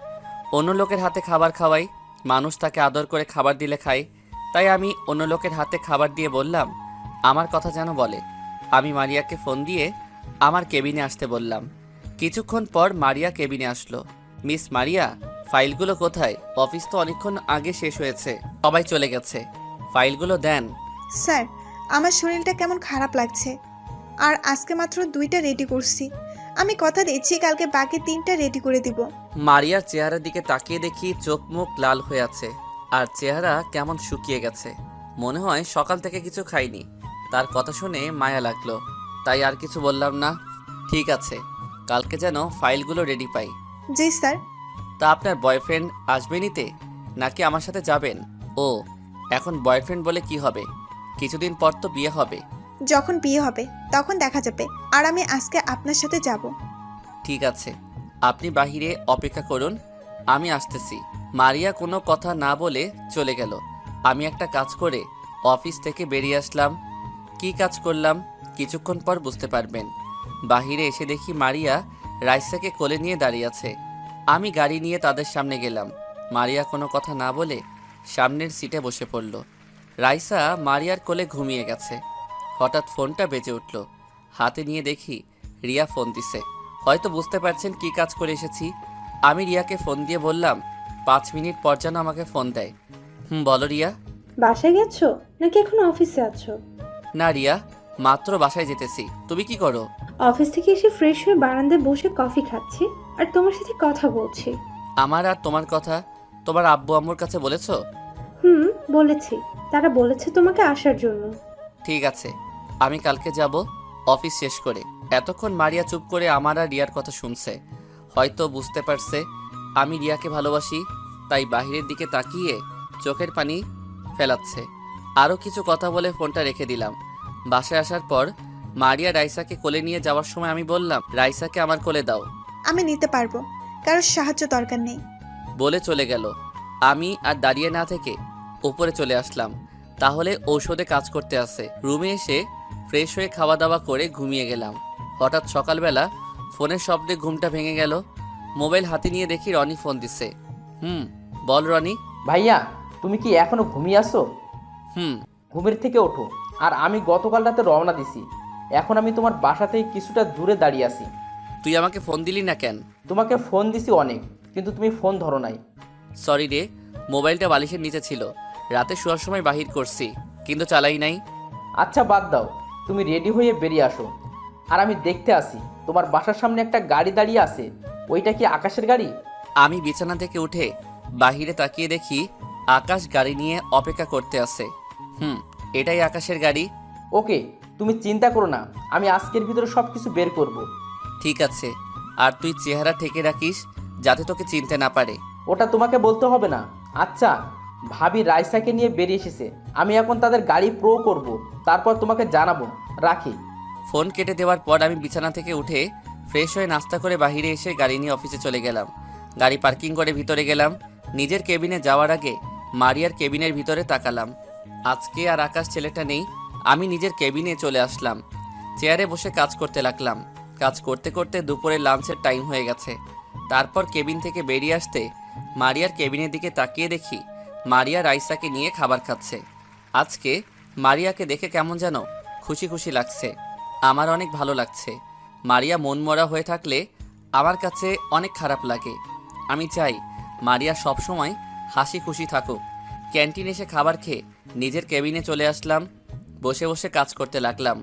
অন্য লোকের হাতে খাবার খাওয়াই, মানুষ তাকে আদর করে খাবার দিলে খায়। তাই আমি অন্য লোকের হাতে খাবার দিয়ে বললাম আমার কথা যেন বলে। আমি মারিয়াকে ফোন দিয়ে আমার কেবিনে আসতে বললাম। কিছুক্ষণ পর মারিয়া কেবিনে আসলো। মিস মারিয়া, ফাইলগুলো কোথায়? অফিস তো অনেকক্ষণ আগে শেষ হয়েছে, সবাই চলে গেছে। ফাইলগুলো দেন। স্যার, আমার শরীরটা কেমন খারাপ লাগছে, আর আজকে মাত্র 2টা রেডি করছি। আমি কথা দিচ্ছি কালকে বাকি 3টা রেডি করে দিব। মারিয়ার চেহারার দিকে তাকিয়ে দেখি চোখ মুখ লাল হয়ে আছে, আর চেহারা কেমন শুকিয়ে গেছে। মনে হয় সকাল থেকে কিছু খাইনি। তার কথা শুনে মায়া লাগলো, তাই আর কিছু বললাম না। ঠিক আছে, কালকে যেন ফাইলগুলো রেডি পাই। জি স্যার। তা আপনার বয়ফ্রেন্ড আসবে নিতে, নাকি আমার সাথে যাবেন? ও, এখন বয়ফ্রেন্ড বলে কি হবে? কিছুদিন পর তো বিয়ে হবে। যখন বিয়ে হবে তখন দেখা যাবে, আর আমি আজকে আপনার সাথে যাব। ঠিক আছে, আপনি বাহিরে অপেক্ষা করুন, আমি আসতেছি। মারিয়া কোনো কথা না বলে চলে গেল। আমি একটা কাজ করে অফিস থেকে বেরিয়ে আসলাম। কি কাজ করলাম কিছুক্ষণ পর বুঝতে পারবেন। বাহিরে এসে দেখি মারিয়া রাইসাকে কোলে নিয়ে দাঁড়িয়ে আছে। আমি গাড়ি নিয়ে তাদের সামনে গেলাম। মারিয়া কোনো কথা না বলে সামনের সিটে বসে পড়ল। রাইসা মারিয়ার কোলে ঘুমিয়ে গেছে। হঠাৎ ফোনটা বেজে উঠল। হাতে নিয়ে দেখি রিয়া ফোন দিছে। হয়তো বুঝতে পারছেন কি কাজ করে এসেছি। আমি রিয়াকে ফোন দিয়ে বললাম 5 মিনিট পর যেন আমাকে ফোন দেয়। বলো রিয়া। বাসায় গেছো নাকি এখন অফিসে আছো? না রিয়া, মাত্র বাসায় যেতেছি। তুমি কি করো? অফিস থেকে এসে ফ্রেশ হয়ে বারান্দায় বসে কফি খাচ্ছি আর তোমার সাথে কথা বলছি। আমার আর তোমার কথা তোমার আব্বু আম্মুর কাছে বলেছো? বলেছি, তারা বলেছে তোমাকে আসার জন্য। ঠিক আছে, আমি কালকে যাব অফিস শেষ করে। এতক্ষণ মারিয়া চুপ করে আমার আর রিয়ার কথা শুনছে। হয়তো বুঝতে পারছে আমি রিয়াকে ভালোবাসি, তাই বাহিরের দিকে তাকিয়ে চোখের পানি ফেলাচ্ছে। আরও কিছু কথা বলে ফোনটা রেখে দিলাম। বাসায় আসার পর মারিয়া রাইসাকে কোলে নিয়ে যাওয়ার সময় আমি বললাম রাইসাকে আমার কোলে দাও। আমি নিতে পারবো, কারোর সাহায্য দরকার নেই। বলে চলে গেল। আমি আর দাঁড়িয়ে না থেকে উপরে চলে আসলাম। তাহলে ঔষধে কাজ করতে আসে। রুমে এসে ফ্রেশ হয়ে খাওয়া দাওয়া করে ঘুমিয়ে গেলাম। হঠাৎ সকালবেলা ফোনের শব্দে ঘুমটা ভেঙে গেল। মোবাইল হাতে নিয়ে দেখি রনি ফোন দিছে। বল রনি। ভাইয়া, তুমি কি এখনো ঘুমিয়ে আসো? হুম। ঘুমের থেকে ওঠো। আর আমি গতকাল রাতে রওনা দিছি। এখন আমি তোমার বাসা থেকে কিছুটা দূরে দাঁড়িয়ে আছি। তুই আমাকে ফোন দিলি না কেন? তোমাকে ফোন দিছি অনেক, কিন্তু তুমি ফোন ধরো নাই। সরি রে, মোবাইলটা বালিশের নিচে ছিল। রাতে শোয়ার সময় বাহির করছি, কিন্তু চালাই নাই। আচ্ছা বাদ দাও, তুমি রেডি হয়ে বেরিয়ে আসো। আর আমি দেখতে আসি তোমার বাসার সামনে একটা গাড়ি দাঁড়িয়ে আছে। ওইটা কি আকাশের গাড়ি? আমি বিছানা থেকে উঠে বাহিরে তাকিয়ে দেখি আকাশ গাড়ি নিয়ে অপেক্ষা করতে আছে। এটাই আকাশের গাড়ি। ওকে, তুমি চিন্তা করো না, আমি আজকের ভিতরে সব কিছু বের করব। ঠিক আছে, আর তুই চেহারা ঠেকে রাখিস যাতে তোকে চিনতে না পারে। ওটা তোমাকে বলতে হবে না। আচ্ছা, ভাবি রাইসাকে নিয়ে বেরিয়ে এসেছে। আমি এখন তাদের গাড়ি প্রো করব, তারপর তোমাকে জানাবো। রাখি। ফোন কেটে দেওয়ার পর আমি বিছানা থেকে উঠে ফ্রেশ হয়ে নাস্তা করে বাইরে এসে গাড়ি নিয়ে অফিসে চলে গেলাম। গাড়ি পার্কিং করে ভিতরে গেলাম। নিজের কেবিনে যাওয়ার আগে মারিয়ার কেবিনের ভিতরে তাকালাম। আজকে আর আকাশ ছেলেটা নেই। আমি নিজের কেবিনে চলে আসলাম। চেয়ারে বসে কাজ করতে লাগলাম। কাজ করতে করতে দুপুরে লাঞ্চের টাইম হয়ে গেছে। তারপর কেবিন থেকে বেরিয়ে আসতে মারিয়ার কেবিনের দিকে তাকিয়ে দেখি মারিয়া রাইসাকে নিয়ে খাবার খাচ্ছে। আজকে মারিয়াকে দেখে কেমন যেন খুশি খুশি লাগছে। আমার অনেক ভালো লাগছে। মারিয়া মনমরা হয়ে থাকলে আমার কাছে অনেক খারাপ লাগে। আমি চাই মারিয়া সবসময় হাসি খুশি থাকুক। ক্যান্টিনে এসে খাবার খেয়ে নিজের কেবিনে চলে আসলাম। বসে বসে কাজ করতে লাগলাম।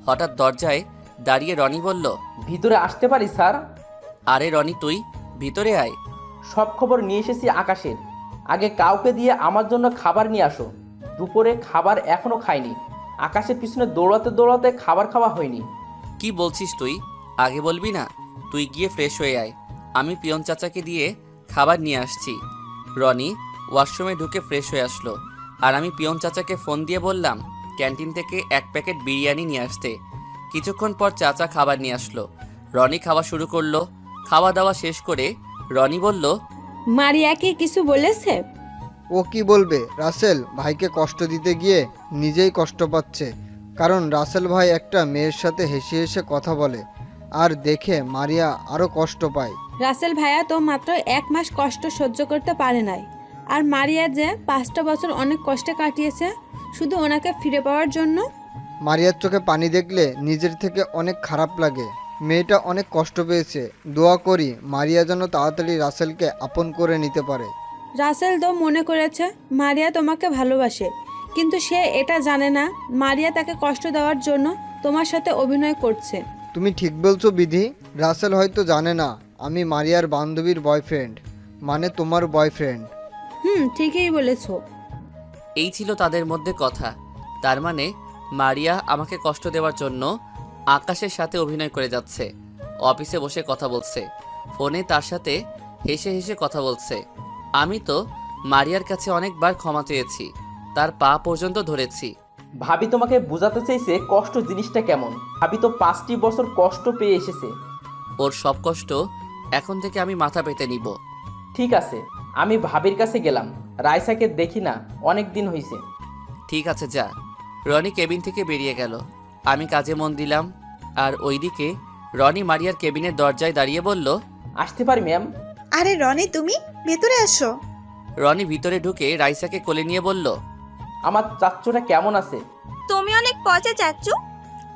হঠাৎ দরজায় দাঁড়িয়ে রনি বলল, ভিতরে আসতে পারি স্যার? আরে রনি, তুই ভিতরে আয়। সব খবর নিয়ে এসেছি আকাশের। আগে কাউকে দিয়ে আমার জন্য খাবার নিয়ে আসো। দুপুরে খাবার এখনো খাইনি। আকাশের পিছনে দৌড়াতে দৌড়াতে খাবার খাওয়া হয়নি। কি বলছিস তুই? আগে বলবি না? তুই গিয়ে ফ্রেশ হয়ে আয়, আমি পিয়ন চাচাকে দিয়ে খাবার নিয়ে আসছি। রনি ওয়াশরুমে ঢুকে ফ্রেশ হয়ে আসলো। আর আমি পিয়ন চাচাকে ফোন দিয়ে বললাম ক্যান্টিন থেকে 1 প্যাকেট বিরিয়ানি নিয়ে আসতে। কিছুক্ষণ পর চাচা খাবার নিয়ে আসলো। রনি খাওয়া শুরু করলো। খাওয়া দাওয়া শেষ করে রনি বলল, মারিয়াকে কিছু বলেছে? ও কি বলবে? রাসেল ভাইকে কষ্ট দিতে গিয়ে নিজেই কষ্ট পাচ্ছে। কারণ রাসেল ভাই একটা মেয়ের সাথে হেসে হেসে কথা বলে, আর দেখে মারিয়া আরও কষ্ট পায়। রাসেল ভাইয়া তো মাত্র 1 মাস কষ্ট সহ্য করতে পারে নাই, আর মারিয়া যে 5টা বছর অনেক কষ্টে কাটিয়েছে শুধু ওনাকে ফিরে পাওয়ার জন্য। মারিয়ার চোখে পানি দেখলে নিজের থেকে অনেক খারাপ লাগে। মেয়েটা অনেক কষ্ট পেয়েছে। দোয়া করি মারিয়া যেন তাড়াতাড়ি রাসেলকে আপন করে নিতে পারে। রাসেল তো মনে করেছে মারিয়া তোমাকে ভালোবাসে, কিন্তু সে এটা জানে না মারিয়া তাকে কষ্ট দেওয়ার জন্য তোমার সাথে অভিনয় করছে। তুমি ঠিক বলছো বিধি। রাসেল হয়তো জানে না আমি মারিয়ার বান্ধবীর বয়ফ্রেন্ড, মানে তোমার বয়ফ্রেন্ড। ঠিকই বলেছো। এই ছিল তাদের মধ্যে কথা। তার মানে মারিয়া আমাকে কষ্ট দেওয়ার জন্য আকাশের সাথে অভিনয় করে যাচ্ছে। অফিসে বসে কথা বলছে, ফোনে তার সাথে হেসে হেসে কথা বলছে। আমি তো মারিয়ার কাছে অনেকবার ক্ষমা চেয়েছি, তার পা পর্যন্ত ধরেছি। ভাবি তোমাকে বোঝাতে চাইছে কষ্ট জিনিসটা কেমন। ভাবি তো 5টি বছর কষ্ট পেয়ে এসেছে। ওর সব কষ্ট এখন থেকে আমি মাথা পেতে নিব। ঠিক আছে, আমি ভাবির কাছে গেলাম। রাইসাকে দেখি না, অনেক দিন হয়েছে। ঠিক আছে যা। রনি কেবিন থেকে বেরিয়ে গেল। আমি কাজে মন দিলাম। আর ওইদিকে রনি মারিয়ার কেবিনের দরজায় দাঁড়িয়ে বলল, আসতে পারি ম্যাম? আরে রনি, তুমি ভেতরে আসো। রনি ভিতরে ঢুকে রাইসাকে কোলে নিয়ে বলল, আমার চাচ্চুটা কেমন আছে? তুমি অনেক পচা চাচ্চু।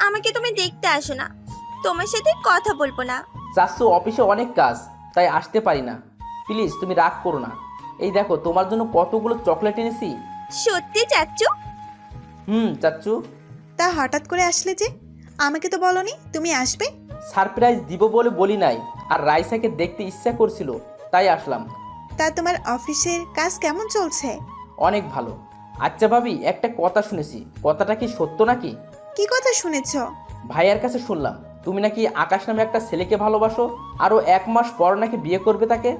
আমাকে তুমি দেখতে আসো না, তোমার সাথে কথা বলবো না। চাচ্চু অফিসে অনেক কাজ, তাই আসতে পারি না। প্লিজ তুমি রাগ করো না। এই দেখো তোমার জন্য কতগুলো চকলেট এনেছি। সত্যি চাচ্চু? চাচ্চু। তা হঠাৎ করে আসলে যে? আমাকে তো বলনি তুমি আসবে। সারপ্রাইজ দিব বলে বলি নাই, আর রাইসাকে দেখতে ইচ্ছা করছিল তাই আসলাম। তা তোমার অফিসের কাজ কেমন চলছে? অনেক ভালো। আচ্ছা ভাবি, একটা কথা শুনেছি, কথাটা কি সত্য নাকি? কি কথা শুনেছো? ভাইয়ার কাছে শুনলাম তুমি নাকি আকাশ নামে একটা ছেলেকে ভালোবাসো, আরও 1 মাস পর নাকি বিয়ে করবে তাকে।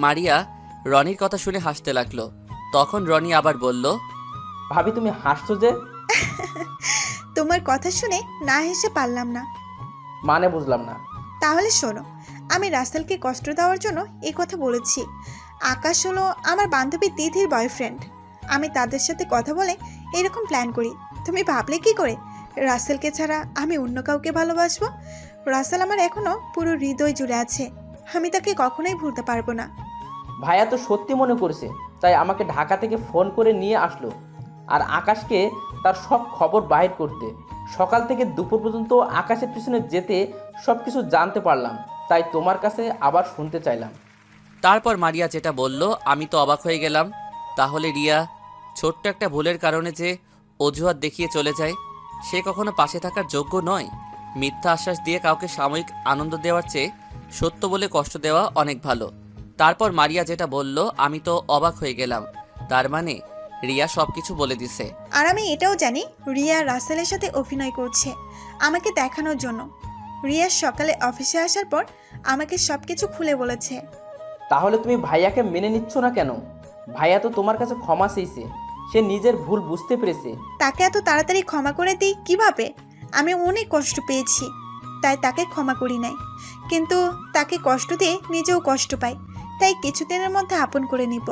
মারিয়া রনির কথা শুনে হাসতে লাগলো। তখন রনি আবার বলল, ভাবি তুমি হাসছো যে? তোমার কথা শুনে না হেসে পারলাম না। মানে বুঝলাম না। তাহলে শোনো, আমি রাসেলকে কষ্ট দেওয়ার জন্য এই কথা বলেছি। আকাশ হলো আমার বান্ধবী তিথির বয়ফ্রেন্ড। আমি তাদের সাথে কথা বলে এরকম প্ল্যান করি। তুমি ভাবলে কি করে রাসেলকে ছাড়া আমি অন্য কাউকে ভালোবাসবো? রাসেল আমার এখনো পুরো হৃদয় জুড়ে আছে। আমি তাকে কখনোই ভুলতে পারবো না। ভাইয়া তো সত্যি মনে করেছে, তাই আমাকে ঢাকা থেকে ফোন করে নিয়ে আসলো আর আকাশকে তার সব খবর বাহির করতে। সকাল থেকে দুপুর পর্যন্ত আকাশের পিছনে যেতে সব কিছু জানতে পারলাম, তাই তোমার কাছে আবার শুনতে চাইলাম। তারপর মারিয়া যেটা বলল আমি তো অবাক হয়ে গেলাম। তাহলে রিয়া ছোট্ট একটা ভুলের কারণে যে অজুহাত দেখিয়ে চলে যায়, সে কখনো পাশে থাকার যোগ্য নয়। মিথ্যা আশ্বাস দিয়ে কাউকে সাময়িক আনন্দ দেওয়ার চেয়ে সত্য বলে কষ্ট দেওয়া অনেক ভালো। তারপর মারিয়া যেটা বলল আমি তো অবাক হয়ে গেলাম। তার মানে রিয়া সব কিছু বলে দিছে। আর আমি এটাও জানি রিয়া রাসেলের সাথে অভিনয় করছে আমাকে দেখানোর জন্য। রিয়া সকালে অফিসে আসার পর আমাকে সব কিছু খুলে বলেছে। তাহলে তুমি ভাইয়াকে মেনে নিচ্ছ না কেন? ভাইয়া তো তোমার কাছে ক্ষমা চেয়েছে, সে নিজের ভুল বুঝতে পেরেছে। তাকে এত তাড়াতাড়ি ক্ষমা করে দিই কিভাবে? আমি অনেক কষ্ট পেয়েছি, তাই তাকে ক্ষমা করি নাই। কিন্তু তাকে কষ্ট দিয়ে নিজেও কষ্ট পাই, তাই কিছুদিনের মধ্যে আপন করে নিব।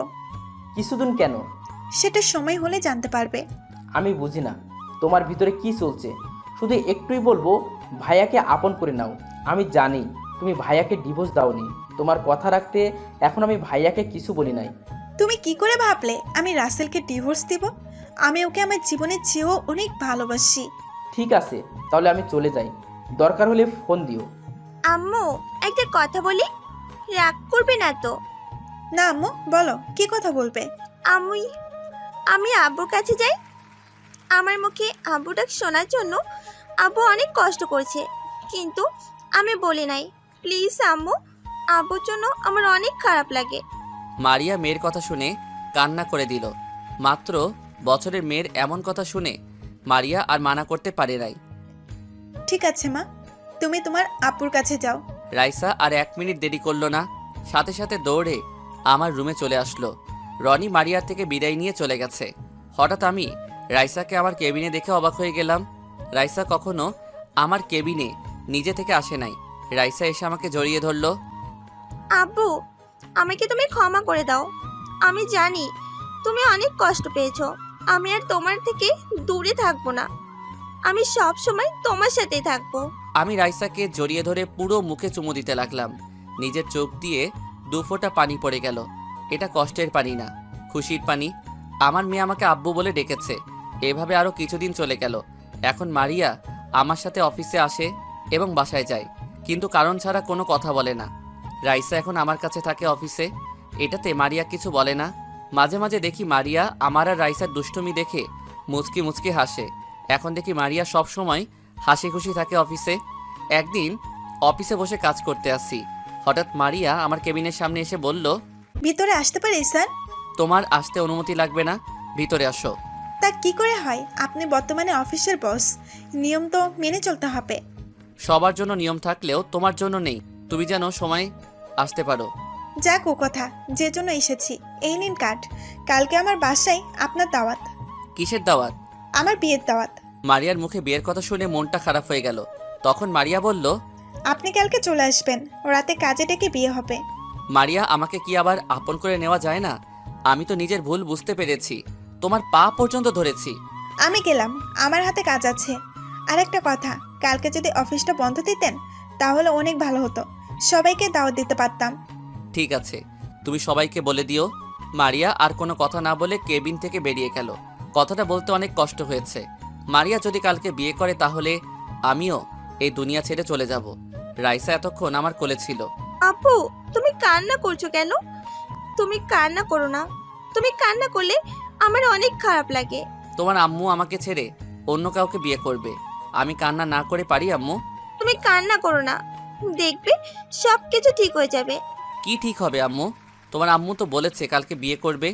কিছুদিন কেন? সেটা সময় হলে জানতে পারবে। আমি বুঝি না তোমার ভিতরে কি চলছে। শুধু একটুই বলবো, ভাইয়াকে আপন করে নাও। আমি জানি তুমি ভাইয়াকে ডিভোর্স দাওনি, তোমার কথা রাখতে এখন আমি ভাইয়াকে কিছু বলি নাই। তুমি কি করে ভাবলে আমি রাসেলকে ডিভোর্স দিব? আমি ওকে আমার জীবনের চেয়েও অনেক ভালোবাসি। ঠিক আছে, তাহলে আমি চলে যাই, দরকার হলে ফোন দিও। আম্মু, একটা কথা বলি, রাগ করবে না তো? না আম্মু, বলো কি কথা বলবে? আমি আব্বুর কাছে যাই। আমার মুখে আব্বু ডাক শোনার জন্য আব্বু অনেক কষ্ট করছে, কিন্তু আমি বলি নাই। প্লিজ আম্মু, আব্বুর জন্য আমার অনেক খারাপ লাগে। মারিয়া মেয়ের কথা শুনে কান্না করে দিল। মাত্র বছরের মেয়ের এমন কথা শুনে মারিয়া আর মানা করতে পারে নাই। ঠিক আছে মা, তুমি তোমার আপুর কাছে যাও। রাইসা আর 1 মিনিট দেরি করলো না, সাথে সাথে দৌড়ে আমার রুমে চলে আসলো। রনি মারিয়ার থেকে বিদায় নিয়ে চলে গেছে। হঠাৎ আমি রাইসাকে আমার কেবিনে দেখে অবাক হয়ে গেলাম। রাইসা কখনো আমার কেবিনে নিজে থেকে আসে নাই। রাইসা এসে আমাকে জড়িয়ে ধরলো। আব্বু, আমাকে তুমি ক্ষমা করে দাও। আমি জানি তুমি অনেক কষ্ট পেয়েছো। আমি আর তোমার থেকে দূরে থাকবো না। আমি সব সময় তোমার সাথেই থাকবো। আমি রাইসাকে জড়িয়ে ধরে পুরো মুখে চুমু দিতে লাগলাম। নিজের চোখ দিয়ে 2 ফোঁটা পানি পড়ে গেল। এটা কষ্টের পানি না, খুশির পানি। আমার মেয়ে আমাকে আব্বু বলে ডেকেছে। এভাবে আরও কিছুদিন চলে গেল। এখন মারিয়া আমার সাথে অফিসে আসে এবং বাসায় যায়, কিন্তু কারণ ছাড়া কোনো কথা বলে না। রাইসা এখন আমার কাছে থাকে অফিসে, এটাতে মারিয়া কিছু বলে না। মাঝে মাঝে দেখি মারিয়া আমার আর রাইসার দুষ্টুমি দেখে মুচকি মুচকি হাসে। এখন দেখি মারিয়া সব সময় হাসি খুশি থাকে অফিসে। একদিন অফিসে বসে কাজ করতে আসি, হঠাৎ মারিয়া আমার কেবিনের সামনে এসে বলল, ভিতরে আসতে পারি স্যার? তোমার আসতে অনুমতি লাগবে না, ভিতরে আসো। তা কি করে হয়? আপনি বর্তমানে অফিসের বস, নিয়ম তো মেনে চলতে হবে। সবার জন্য নিয়ম থাকলেও তোমার জন্য নেই, তুমি যেন সময় আসতে পারো। যাক ও কথা, যে জন্য এসেছি। এই নিন কার্ড। কালকে আমার বাসায় আপনার দাওয়াত। কিসের দাওয়াত? আমার বিয়ের দাওয়াত। মারিয়ার মুখে বিয়ের কথা শুনে মনটা খারাপ হয়ে গেল। তখন মারিয়া বলল, আপনি কালকে চলে আসবেন, রাতে কাজে ডেকে বিয়ে হবে। মারিয়া, আমাকে কি আবার আপন করে নেওয়া যায় না? আমি তো নিজের ভুল বুঝতে পেরেছি, তোমার পা পর্যন্ত ধরেছি। আমি গেলাম, আমার হাতে কাজ আছে। আর একটা কথা, কালকে যদি অফিসটা বন্ধ দিতেন তাহলে অনেক ভালো হতো, সবাইকে দাওয়াত দিতে পারতাম। ঠিক আছে, তুমি সবাইকে বলে দিও। মারিয়া আর কোনো কথা না বলে কেবিন থেকে বেরিয়ে গেল। কথাটা বলতে অনেক কষ্ট হয়েছে। মারিয়া যদি কালকে বিয়ে করে তাহলে আমিও এই দুনিয়া ছেড়ে চলে যাব। রাইসা এতক্ষণ আমার কোলে ছিল। আপু, তুমি কান্না করছো কেন? তুমি কান্না করো না। তুমি কান্না করলে আমার অনেক খারাপ লাগে। তোমার আম্মু আমাকে ছেড়ে অন্য কাউকে বিয়ে করবে, আমি কান্না না করে পারি আম্মু? তুমি কান্না করো না, দেখবে সব কিছু ঠিক হয়ে যাবে। কি ঠিক হবে আম্মু? তোমার আম্মু তো বলেছে কালকে বিয়ে করবে।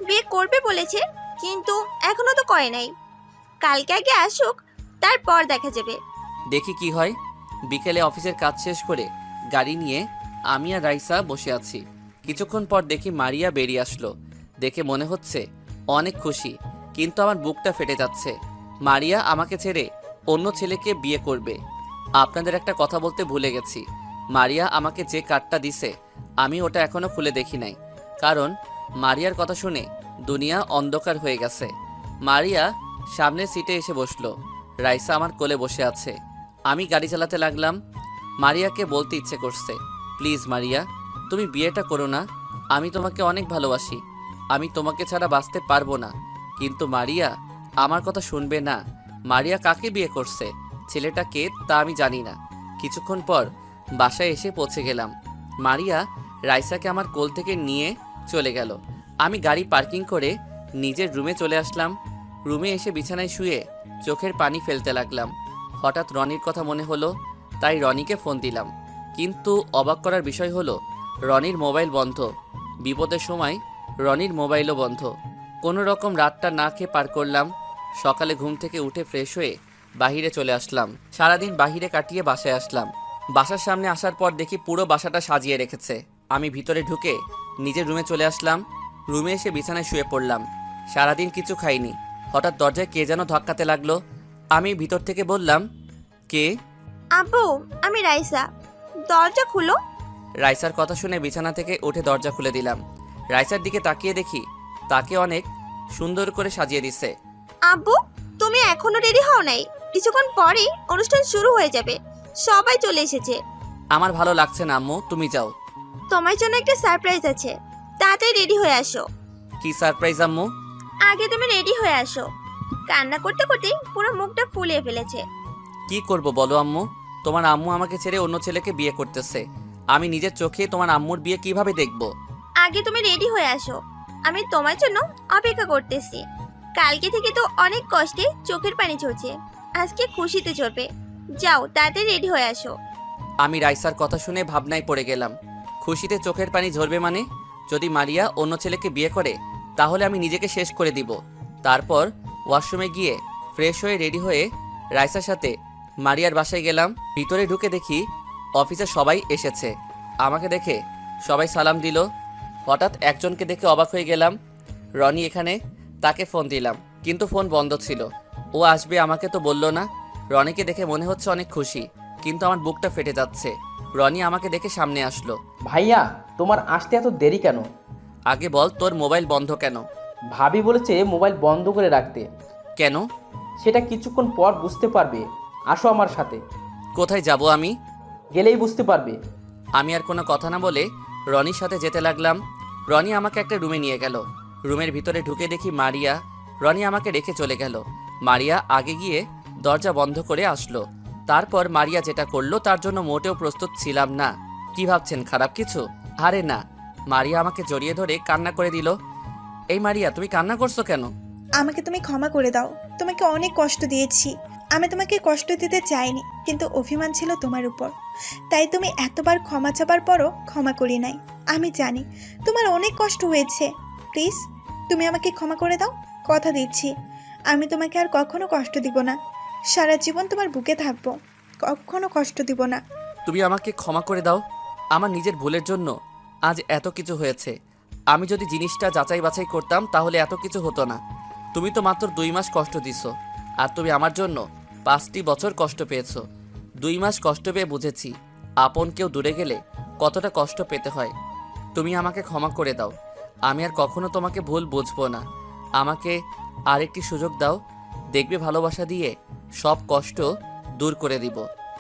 বিয়ে করবে বলেছে, কিন্তু এখনো তো করে নাই। কালকে আগে আসুক, তারপর দেখা যাবে। দেখি কি হয়। বিকেলে অফিসের কাজ শেষ করে গাড়ি নিয়ে আমি আর রাইসা বসে আছি। কিছুক্ষণ পর দেখি মারিয়া বেরিয়ে আসলো। দেখে মনে হচ্ছে অনেক খুশি, কিন্তু আমার বুকটা ফেটে যাচ্ছে। মারিয়া আমাকে ছেড়ে অন্য ছেলেকে বিয়ে করবে। আপনাদের একটা কথা বলতে ভুলে গেছি, মারিয়া আমাকে যে কার্ডটা দিছে আমি ওটা এখনো খুলে দেখি নাই। কারণ মারিয়ার কথা শুনে দুনিয়া অন্ধকার হয়ে গেছে। মারিয়া সামনের সিটে এসে বসলো। রাইসা আমার কোলে বসে আছে। আমি গাড়ি চালাতে লাগলাম। মারিয়াকে বলতে ইচ্ছে করছে, প্লিজ মারিয়া, তুমি বিয়েটা করো না। আমি তোমাকে অনেক ভালোবাসি। আমি তোমাকে ছাড়া বাঁচতে পারবো না। কিন্তু মারিয়া আমার কথা শুনবে না। মারিয়া কাকে বিয়ে করছে, ছেলেটা কে তা আমি জানি না। কিছুক্ষণ পর বাসায় এসে পৌঁছে গেলাম। মারিয়া রাইসাকে আমার কোল থেকে নিয়ে চলে গেল। আমি গাড়ি পার্কিং করে নিজের রুমে চলে আসলাম। রুমে এসে বিছানায় শুয়ে চোখের পানি ফেলতে লাগলাম। হঠাৎ রনির কথা মনে হলো, তাই রনিকে ফোন দিলাম। কিন্তু অবাক করার বিষয় হলো রনির মোবাইল বন্ধ। বিপদের সময় রনির মোবাইলও বন্ধ। কোনো রকম রাতটা না খেয়ে পার করলাম। সকালে ঘুম থেকে উঠে ফ্রেশ হয়ে বাহিরে চলে আসলাম। সারাদিন বাহিরে কাটিয়ে বাসায় আসলাম। বাসার সামনে আসার পর দেখি পুরো বাসাটা সাজিয়ে রেখেছে। আমি ভিতরে ঢুকে নিজের রুমে চলে আসলাম। রুমে এসে বিছানায় শুয়ে পড়লাম। সারাদিন কিছু খাইনি। হঠাৎ দরজায় কে যেন ধাক্কাতে লাগলো। আমি ভিতর থেকে বললাম, কে? আব্বু, আমি রাইসা, দরজা খুলো। রাইসার কথা শুনে বিছানা থেকে উঠে দরজা খুলে দিলাম। রাইসার দিকে তাকিয়ে দেখি তাকে অনেক সুন্দর করে সাজিয়ে দিছে। আব্বু, তুমি এখনো রেডি হও নাই? কিছুক্ষণ পরেই অনুষ্ঠান শুরু হয়ে যাবে, সবাই চলে এসেছে। আমার ভালো লাগছে না আম্মু, তুমি যাও। তোমার জন্য একটা সারপ্রাইজ আছে, তাড়াতাড়ি রেডি হয়ে আসো। কি সারপ্রাইজ আম্মু? আগে তুমি রেডি হয়ে আসো। কান্না করতে করতে পুরো মুখটা ফুলিয়ে ফেলেছে। কি করব বলো আম্মু? তোমার আম্মু আমাকে ছেড়ে অন্য ছেলেকে বিয়ে করতেছে। আমি নিজের চোখে তোমার আম্মুর বিয়ে কিভাবে দেখব? আগে তুমি রেডি হয়ে আসো, আমি তোমার জন্য অপেক্ষা করতেছি। কালকে থেকে তো অনেক কষ্টে চোখের পানি ঝরছে, আজকে খুশিতে ঝরবে। যাও, তাড়াতাড়ি রেডি হয়ে আসো। আমি রাইসার কথা শুনে ভাবনায় পড়ে গেলাম। খুশিতে চোখের পানি ঝরবে মানে? যদি মারিয়া অন্য ছেলেকে বিয়ে করে তাহলে আমি নিজেকে শেষ করে দিব। তারপর ওয়াশরুমে গিয়ে ফ্রেশ হয়ে রেডি হয়ে রাইসার সাথে মারিয়ার বাসায় গেলাম। ভিতরে ঢুকে দেখি অফিসে সবাই এসেছে। আমাকে দেখে সবাই সালাম দিল। হঠাৎ একজনকে দেখে অবাক হয়ে গেলাম। রনি এখানে, তাকে ফোন দিলাম কিন্তু ফোন বন্ধ ছিল। ও আসবে আমাকে তো বললো না। রনিকে দেখে মনে হচ্ছে অনেক খুশি, কিন্তু আমার বুকটা ফেটে যাচ্ছে। রনি আমাকে দেখে সামনে আসলো। ভাইয়া, তোমার আসতে এত দেরি কেন? আগে বল, তোর মোবাইল বন্ধ কেন? ভাবি বলেছে মোবাইল বন্ধ করে রাখতে। কেন? সেটা কিছুক্ষণ পর বুঝতে পারবে। আসো আমার সাথে। কোথায় যাব আমি? গেলেই বুঝতে পারবে। আমি আর কোনো কথা না বলে রনির সাথে যেতে লাগলাম। রনি আমাকে একটা রুমে নিয়ে গেল। রুমের ভিতরে ঢুকে দেখি মারিয়া। রনি আমাকে রেখে চলে গেল। মারিয়া আগে গিয়ে দরজা বন্ধ করে আসলো। তারপর মারিয়া যেটা করলো তার জন্য মোটেও প্রস্তুত ছিলাম না। কি ভাবছেন, খারাপ কিছু? আরে না। মারিয়া আমাকে জড়িয়ে ধরে কান্না করে দিল। এই মারিয়া, তুমি কান্না করছো কেন? আমাকে তুমি ক্ষমা করে দাও, তোমাকে অনেক কষ্ট দিয়েছি। আমি তোমাকে কষ্ট দিতে চাইনি, কিন্তু অভিমান ছিল তোমার উপর। তাই তুমি এতবার ক্ষমা চাবার পরও ক্ষমা করি নাই। আমি জানি তোমার অনেক কষ্ট হয়েছে। প্লিজ তুমি আমাকে ক্ষমা করে দাও। কথা দিচ্ছি আমি তোমাকে আর কখনো কষ্ট দিব না। সারা জীবন তোমার বুকে থাকবো, কখনো কষ্ট দিব না। তুমি আমাকে ক্ষমা করে দাও। আমার নিজের ভুলের জন্য আজ এত কিছু হয়েছে। আমি যদি জিনিসটা যাচাই বাছাই করতাম তাহলে এত কিছু হতো না। তুমি তো মাত্র 2 মাস কষ্ট দিছো, আর তুমি আমার জন্য 5টি বছর কষ্ট পেয়েছো। 2 মাস কষ্ট পেয়ে বুঝেছি আপন কেউ দূরে গেলে কতটা কষ্ট পেতে হয়। তুমি আমাকে ক্ষমা করে দাও। আমি আর কখনো তোমাকে ভুল বুঝবো না। আমাকে আরেকটি সুযোগ দাও, দেখবে ভালোবাসা দিয়ে সব কষ্ট দূর করে দিব।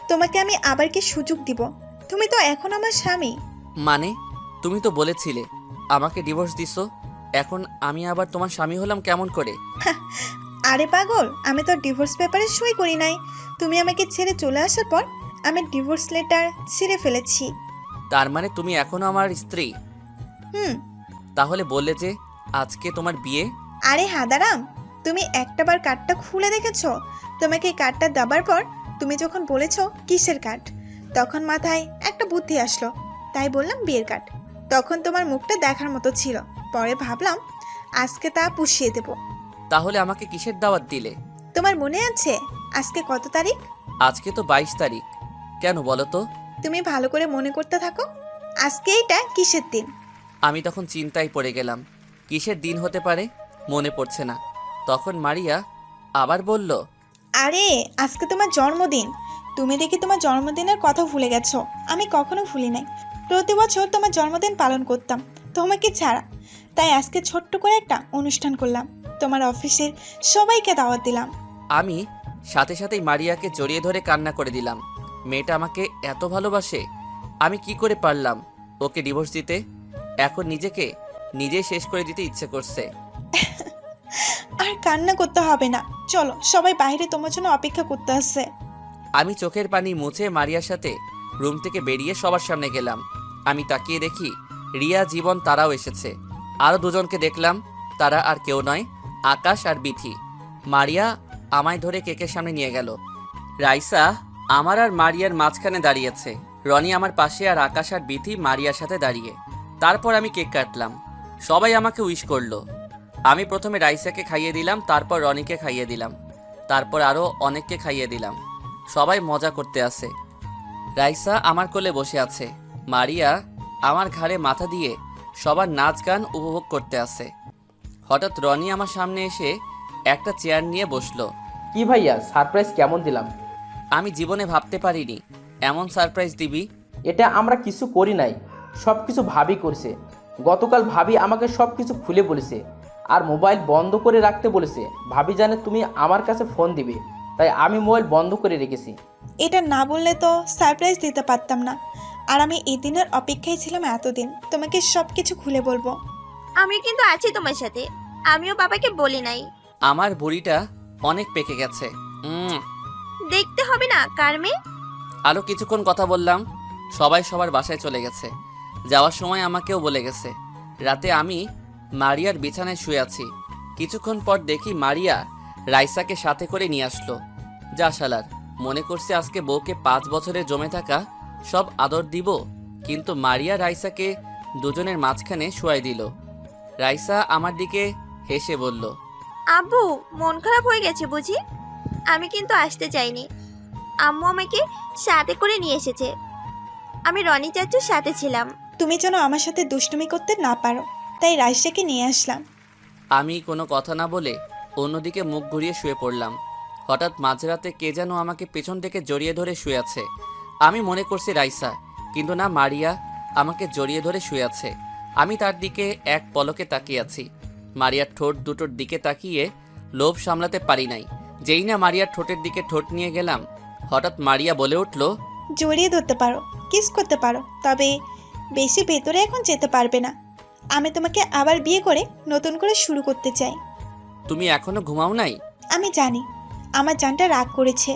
তোমাকে আমি আবার কি সুযোগ দিব? তুমি তো এখন আমার স্বামী। মানে? তুমি তো বলেছিলে আমাকে ডিভোর্স দিছো, এখন আমি আবার তোমার স্বামী হলাম কেমন করে? আরে পাগল, আমি তো ডিভোর্স পেপারে সই করি নাই। তুমি আমাকে ছেড়ে চলে আসার পর আমি ডিভোর্স লেটার ছিঁড়ে ফেলেছি। তার মানে তুমি এখনো আমার স্ত্রী? হুম। তাহলে বললে যে আজকে তোমার বিয়ে? আরে হাদারাম, তুমি একটাবার কার্ডটা খুলে দেখেছো? তোমাকে কার্ডটা দেবার পর তুমি যখন বলেছো কিসের কার্ড, তখন মাথায় একটা বুদ্ধি আসলো, তাই বললাম বিয়ের কার্ড। তখন তোমার মুখটা দেখার মতো ছিল, পরে ভাবলাম আজকে তা পুষিয়ে দেব। তাহলে আমাকে কিসের দাওয়াত দিলে? তোমার মনে আছে আজকে কত তারিখ? আজকে তো 22 তারিখ। কেন বলো তো? তুমি ভালো করে মনে করতে থাকো, আজকে এইটা কিসের দিন? আমি তখন চিন্তায় পড়ে গেলাম, কিসের দিন হতে পারে, মনে পড়ছে না। তখন মারিয়া আবার বলল, আরে আজকে তোমার জন্মদিন। তুমি দেখি তোমার জন্মদিনের কথা ভুলে গেছো। আমি কখনো ভুলি নাই, প্রতি বছর তোমার জন্মদিন পালন করতাম। তোমাকে ছাড়া। তাই আজকে ছোট্ট করে একটা অনুষ্ঠান করলাম, তোমার অফিসের সবাইকে দাওয়াত দিলাম। আমি সাথে সাথেই মারিয়াকে জড়িয়ে ধরে কান্না করে দিলাম। মেয়েটা আমাকে এত ভালোবাসে, আমি কি করে পারলাম ওকে ডিভোর্স দিতে? এখন নিজেকে নিজেই শেষ করে দিতে ইচ্ছে করছে। আর কান্না করতে হবে না, চলো সবাই বাইরে তোমার জন্য অপেক্ষা করতে আসছে। আমি চোখের পানি মুছে মারিয়ার সাথে রুম থেকে বেরিয়ে সবার সামনে গেলাম। আমি তাকিয়ে দেখি রিয়া, জীবন তারাও এসেছে। আরও দুজনকে দেখলাম, তারা আর কেউ নয়, আকাশ আর বিথি। মারিয়া আমায় ধরে কেকের সামনে নিয়ে গেল। রাইসা আমার আর মারিয়ার মাঝখানে দাঁড়িয়েছে, রনি আমার পাশে, আর আকাশ আর বিথি মারিয়ার সাথে দাঁড়িয়ে। তারপর আমি কেক কাটলাম, সবাই আমাকে উইশ করলো। আমি প্রথমে রাইসাকে খাইয়ে দিলাম, তারপর রনিকে খাইয়ে দিলাম, তারপর আরও অনেককে খাইয়ে দিলাম। সবাই মজা করতে আছে। রাইসা আমার কোলে বসে আছে, মারিয়া আমার ঘাড়ে মাথা দিয়ে সবার নাচ গান উপভোগ করতে আছে। হঠাৎ রনি আমার সামনে এসে একটা চেয়ার নিয়ে বসলো। কি ভাইয়া, সারপ্রাইজ কেমন দিলাম? আমি জীবনে ভাবতে পারিনি এমন সারপ্রাইজ দিবি। এটা আমরা কিছু করি নাই, সব কিছু ভাবি করছে। গতকাল ভাবি আমাকে সব কিছু খুলে বলেছে, আর মোবাইল বন্ধ করে রাখতে বলেছে। ভাবি জানে তুমি আমার কাছে ফোন দিবে, তাই আমি মোবাইল বন্ধ করে রেখেছি। এটা না বললে তো সারপ্রাইজ দিতে পারতাম না, আর আমি এই দিনের অপেক্ষায় ছিলাম এতদিন, তোমাকে সব কিছু খুলে বলবো। আমি কিন্তু আছি তোমার সাথে, আমিও বাবাকে বলি নাই। আমার বুড়িটা অনেক পেকে গেছে। দেখতে হবে না কার মেয়ে। আরও কিছুক্ষণ কথা বললাম, সবাই সবার বাসায় চলে গেছে। যাওয়ার সময় আমাকেও বলে গেছে। রাতে আমি মারিয়ার বিছানায় শুয়ে আছি। কিছুক্ষণ পর দেখি মারিয়া রাইসাকে সাথে করে নিয়ে আসলো। যা শালার, মনে করছে আজকে বউকে 5 বছরে জমে থাকা সব আদর দিব, কিন্তু মারিয়া রাইসাকে দুজনের মাঝখানে শুয়াই দিল। রাইসা আমার দিকে হেসে বলল, আব্বু মন খারাপ হয়ে গেছে বুঝি? আমি কিন্তু আসতে চাইনি, আম্মু আমাকে সাথে করে নিয়ে এসেছে। আমি রনি চাচুর সাথে ছিলাম। তুমি যেন আমার সাথে দুষ্টুমি করতে না পারো, তাই রাইসাকে নিয়ে আসলাম। আমি কোনো কথা না বলে অন্যদিকে মুখ ঘুরিয়ে শুয়ে পড়লাম। হঠাৎ মাঝরাতে কে যেন আমাকে পেছন থেকে জড়িয়ে ধরে শুয়ে আছে। আমি মনে করছি রাইসা, কিন্তু না, মারিয়া আমাকে জড়িয়ে ধরে শুয়ে আছে। আমি তার দিকে এক পলকে তাকিয়ে আছি। মারিয়ার ঠোঁট দুটোর দিকে তাকিয়ে লোভ সামলাতে পারি নাই। যেই না মারিয়ার ঠোঁটের দিকে ঠোঁট নিয়ে গেলাম, হঠাৎ মারিয়া বলে উঠল, জড়িয়ে ধরতে পারো, কিস করতে পারো, তবে বেশি ভেতরে এখন যেতে পারবে না। আমি তোমাকে আবার বিয়ে করে নতুন করে শুরু করতে চাই। তুমি এখনো ঘুমাও নাই? আমি জানি আমার জানটা রাগ করেছে,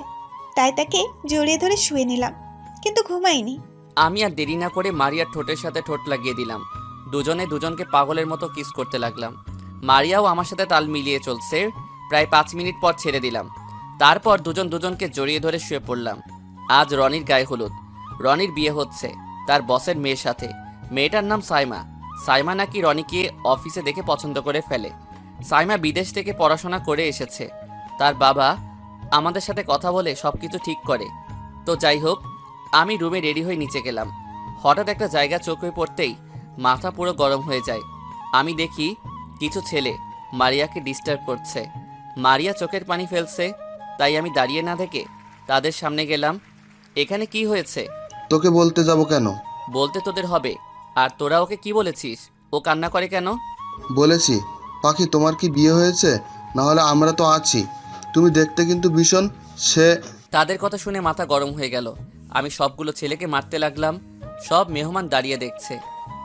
তাই তাকে জড়িয়ে ধরে শুয়ে নিলাম, কিন্তু ঘুমাইনি। আমি আর দেরি না করে মারিয়ার ঠোঁটের সাথে ঠোঁট লাগিয়ে দিলাম। দুজনে দুজনকে পাগলের মতো কিস করতে লাগলাম। মারিয়াও আমার সাথে তাল মিলিয়ে চলছে। প্রায় 5 মিনিট পর ছেড়ে দিলাম। তারপর দুজন দুজনকে জড়িয়ে ধরে শুয়ে পড়লাম। আজ রনির গায়ে হলুদ। রনির বিয়ে হচ্ছে তার বসের মেয়ের সাথে। মেয়েটার নাম সাইমা। সাইমা নাকি রনিকে অফিসে দেখে পছন্দ করে ফেলে। সাইমা বিদেশ থেকে পড়াশোনা করে এসেছে। তার বাবা আমাদের সাথে কথা বলে সব কিছু ঠিক করে। তো যাই হোক, আমি রুমে রেডি হয়ে নিচে গেলাম। হঠাৎ একটা জায়গা চোখে পড়তেই মাথা পুরো গরম হয়ে যায়। আমি দেখি কিছু ছেলে মারিয়াকে ডিস্টার্ব করছে। মারিয়া চোখের পানি ফেলছে, তাই আমি দাঁড়িয়ে না থেকে তাদের সামনে গেলাম। এখানে কি হয়েছে? তোকে বলতে যাব কেন? বলতে তোদের হবে। আর তোরা ওকে কি বলেছিস? ও কান্না করে কেন? বলেছি, পাখি তোমার কি বিয়ে হয়েছে? না হলে আমরা তো আছি। তুমি দেখতে কিন্তু ভীষণ। সে তাদের কথা শুনে মাথা গরম হয়ে গেল। আমি সবগুলো ছেলেকে মারতে লাগলাম। সব মেহমান দাঁড়িয়ে দেখছে।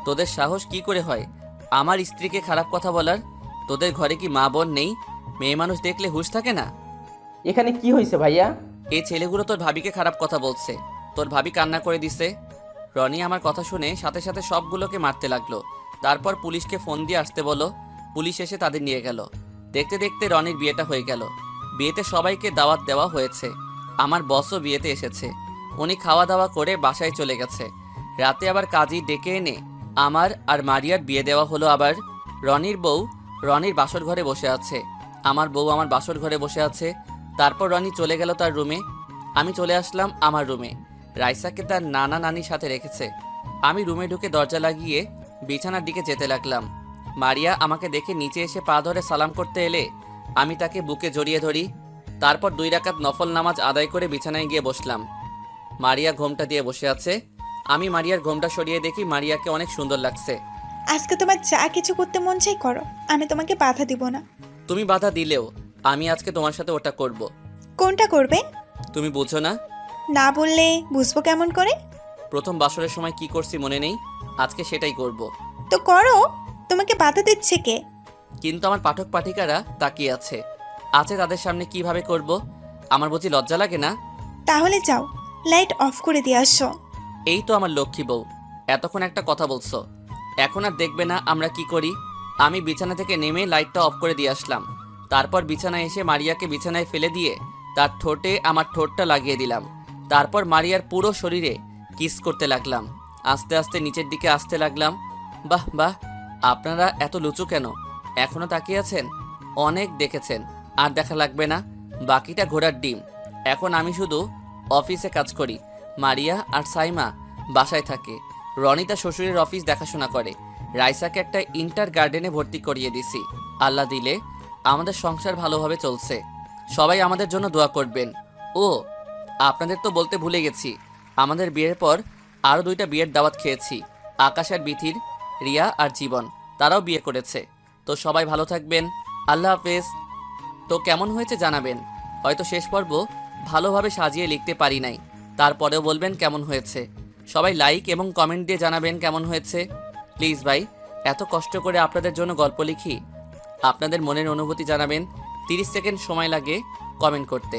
তোদের সাহস কি করে হয় আমার স্ত্রীকে খারাপ কথা বলার? তোদের ঘরে কি মা বোন নেই? মেয়ে মানুষ দেখলে হুঁশ থাকে না? এখানে কি হয়েছে ভাইয়া? এই ছেলেগুলো তোর ভাবিকে খারাপ কথা বলছে। তোর ভাবি কান্না করে দিছে। রনি আমার কথা শুনে সাথে সাথে সবগুলোকে মারতে লাগলো। তারপর পুলিশকে ফোন দিয়ে আসতে বলো। পুলিশ এসে তাদের নিয়ে গেল। দেখতে দেখতে রনির বিয়েটা হয়ে গেল। বিয়েতে সবাইকে দাওয়াত দেওয়া হয়েছে। আমার বসও বিয়েতে এসেছে। উনি খাওয়া দাওয়া করে বাসায় চলে গেছে। রাতে আবার কাজী ডেকে এনে আমার আর মারিয়ার বিয়ে দেওয়া হলো। আবার রনির বউ রনির বাসর ঘরে বসে আছে, আমার বউ আমার বাসর ঘরে বসে আছে। তারপর রনি চলে গেল তার রুমে। আমি চলে আসলাম আমার রুমে। রাইসাকে তার নানা নানির সাথে রেখেছে। আমি রুমে ঢুকে দরজা লাগিয়ে বিছানার দিকে যেতে লাগলাম। মারিয়া আমাকে দেখে নিচে এসে পা ধরে সালাম করতে এলে আমি তাকে বুকে জড়িয়ে ধরি। তারপর 2 রাকাত নফল নামাজ আদায় করে বিছানায় গিয়ে বসলাম। মারিয়া ঘোমটা দিয়ে বসে আছে। আমি মারিয়ার ঘোমটা সরিয়ে দেখি মারিয়াকে অনেক সুন্দর লাগছে। আজকে তোমার যা কিছু করতে মন চাই করো, আমি তোমাকে বাধা দিব না। তুমি বাধা দিলেও আমি আজকে তোমার সাথে ওটা করব। কোনটা করবে? তুমি বুঝো না? না বললে বুঝবো কেমন করে? প্রথম বাসরের সময় কি করছি মনে নেই? আজকে সেটাই করব। তো করো, তোমাকে বাধা দিচ্ছে কে? কিন্তু আমার পাঠক পাঠিকারা তাকিয়ে আছে তাদের সামনে কিভাবে করব? আমার বুঝি লজ্জা লাগে না? তাহলে যাও, লাইট অফ করে দিয়ে আসো। এই তো আমার লক্ষ্মী বউ, এতক্ষণ একটা কথা বলছো, এখন আর দেখবে না আমরা কি করি? আমি বিছানা থেকে নেমে লাইটটা অফ করে দিয়ে আসলাম। তারপর বিছানায় এসে মারিয়াকে বিছানায় ফেলে দিয়ে তার ঠোঁটে আমার ঠোঁটটা লাগিয়ে দিলাম। তারপর মারিয়ার পুরো শরীরে কিস করতে লাগলাম। আস্তে আস্তে নিচের দিকে আসতে লাগলাম। বাহ বাহ, আপনারা এত লুচু কেন? এখনও তাকিয়ে আছেন? অনেক দেখেছেন, আর দেখা লাগবে না। বাকিটা ঘোড়ার ডিম। এখন আমি শুধু অফিসে কাজ করি, মারিয়া আর সাইমা বাসায় থাকে। রনি তার শ্বশুরের অফিস দেখাশোনা করে। রাইসাকে একটা ইন্টার গার্ডেনে ভর্তি করিয়ে দিছি। আল্লাহ দিলে আমাদের সংসার ভালোভাবে চলছে। সবাই আমাদের জন্য দোয়া করবেন। ও আপনাদের তো বলতে ভুলে গেছি, আমাদের বিয়ের পর আরও 2টা বিয়ের দাওয়াত খেয়েছি। আকাশ আর বিথির, রিয়া আর জীবন, তারাও বিয়ে করেছে। তো সবাই ভালো থাকবেন। আল্লাহ হাফেজ। তো কেমন হয়েছে জানাবেন। হয়তো শেষ পর্ব ভালোভাবে সাজিয়ে লিখতে পারি নাই, তারপরেও বলবেন কেমন হয়েছে। সবাই লাইক এবং কমেন্ট দিয়ে জানাবেন কেমন হয়েছে। প্লিজ ভাই, এত কষ্ট করে আপনাদের জন্য গল্প লিখি, আপনাদের মনের অনুভূতি জানাবেন। 30 সেকেন্ড সময় লাগে কমেন্ট করতে।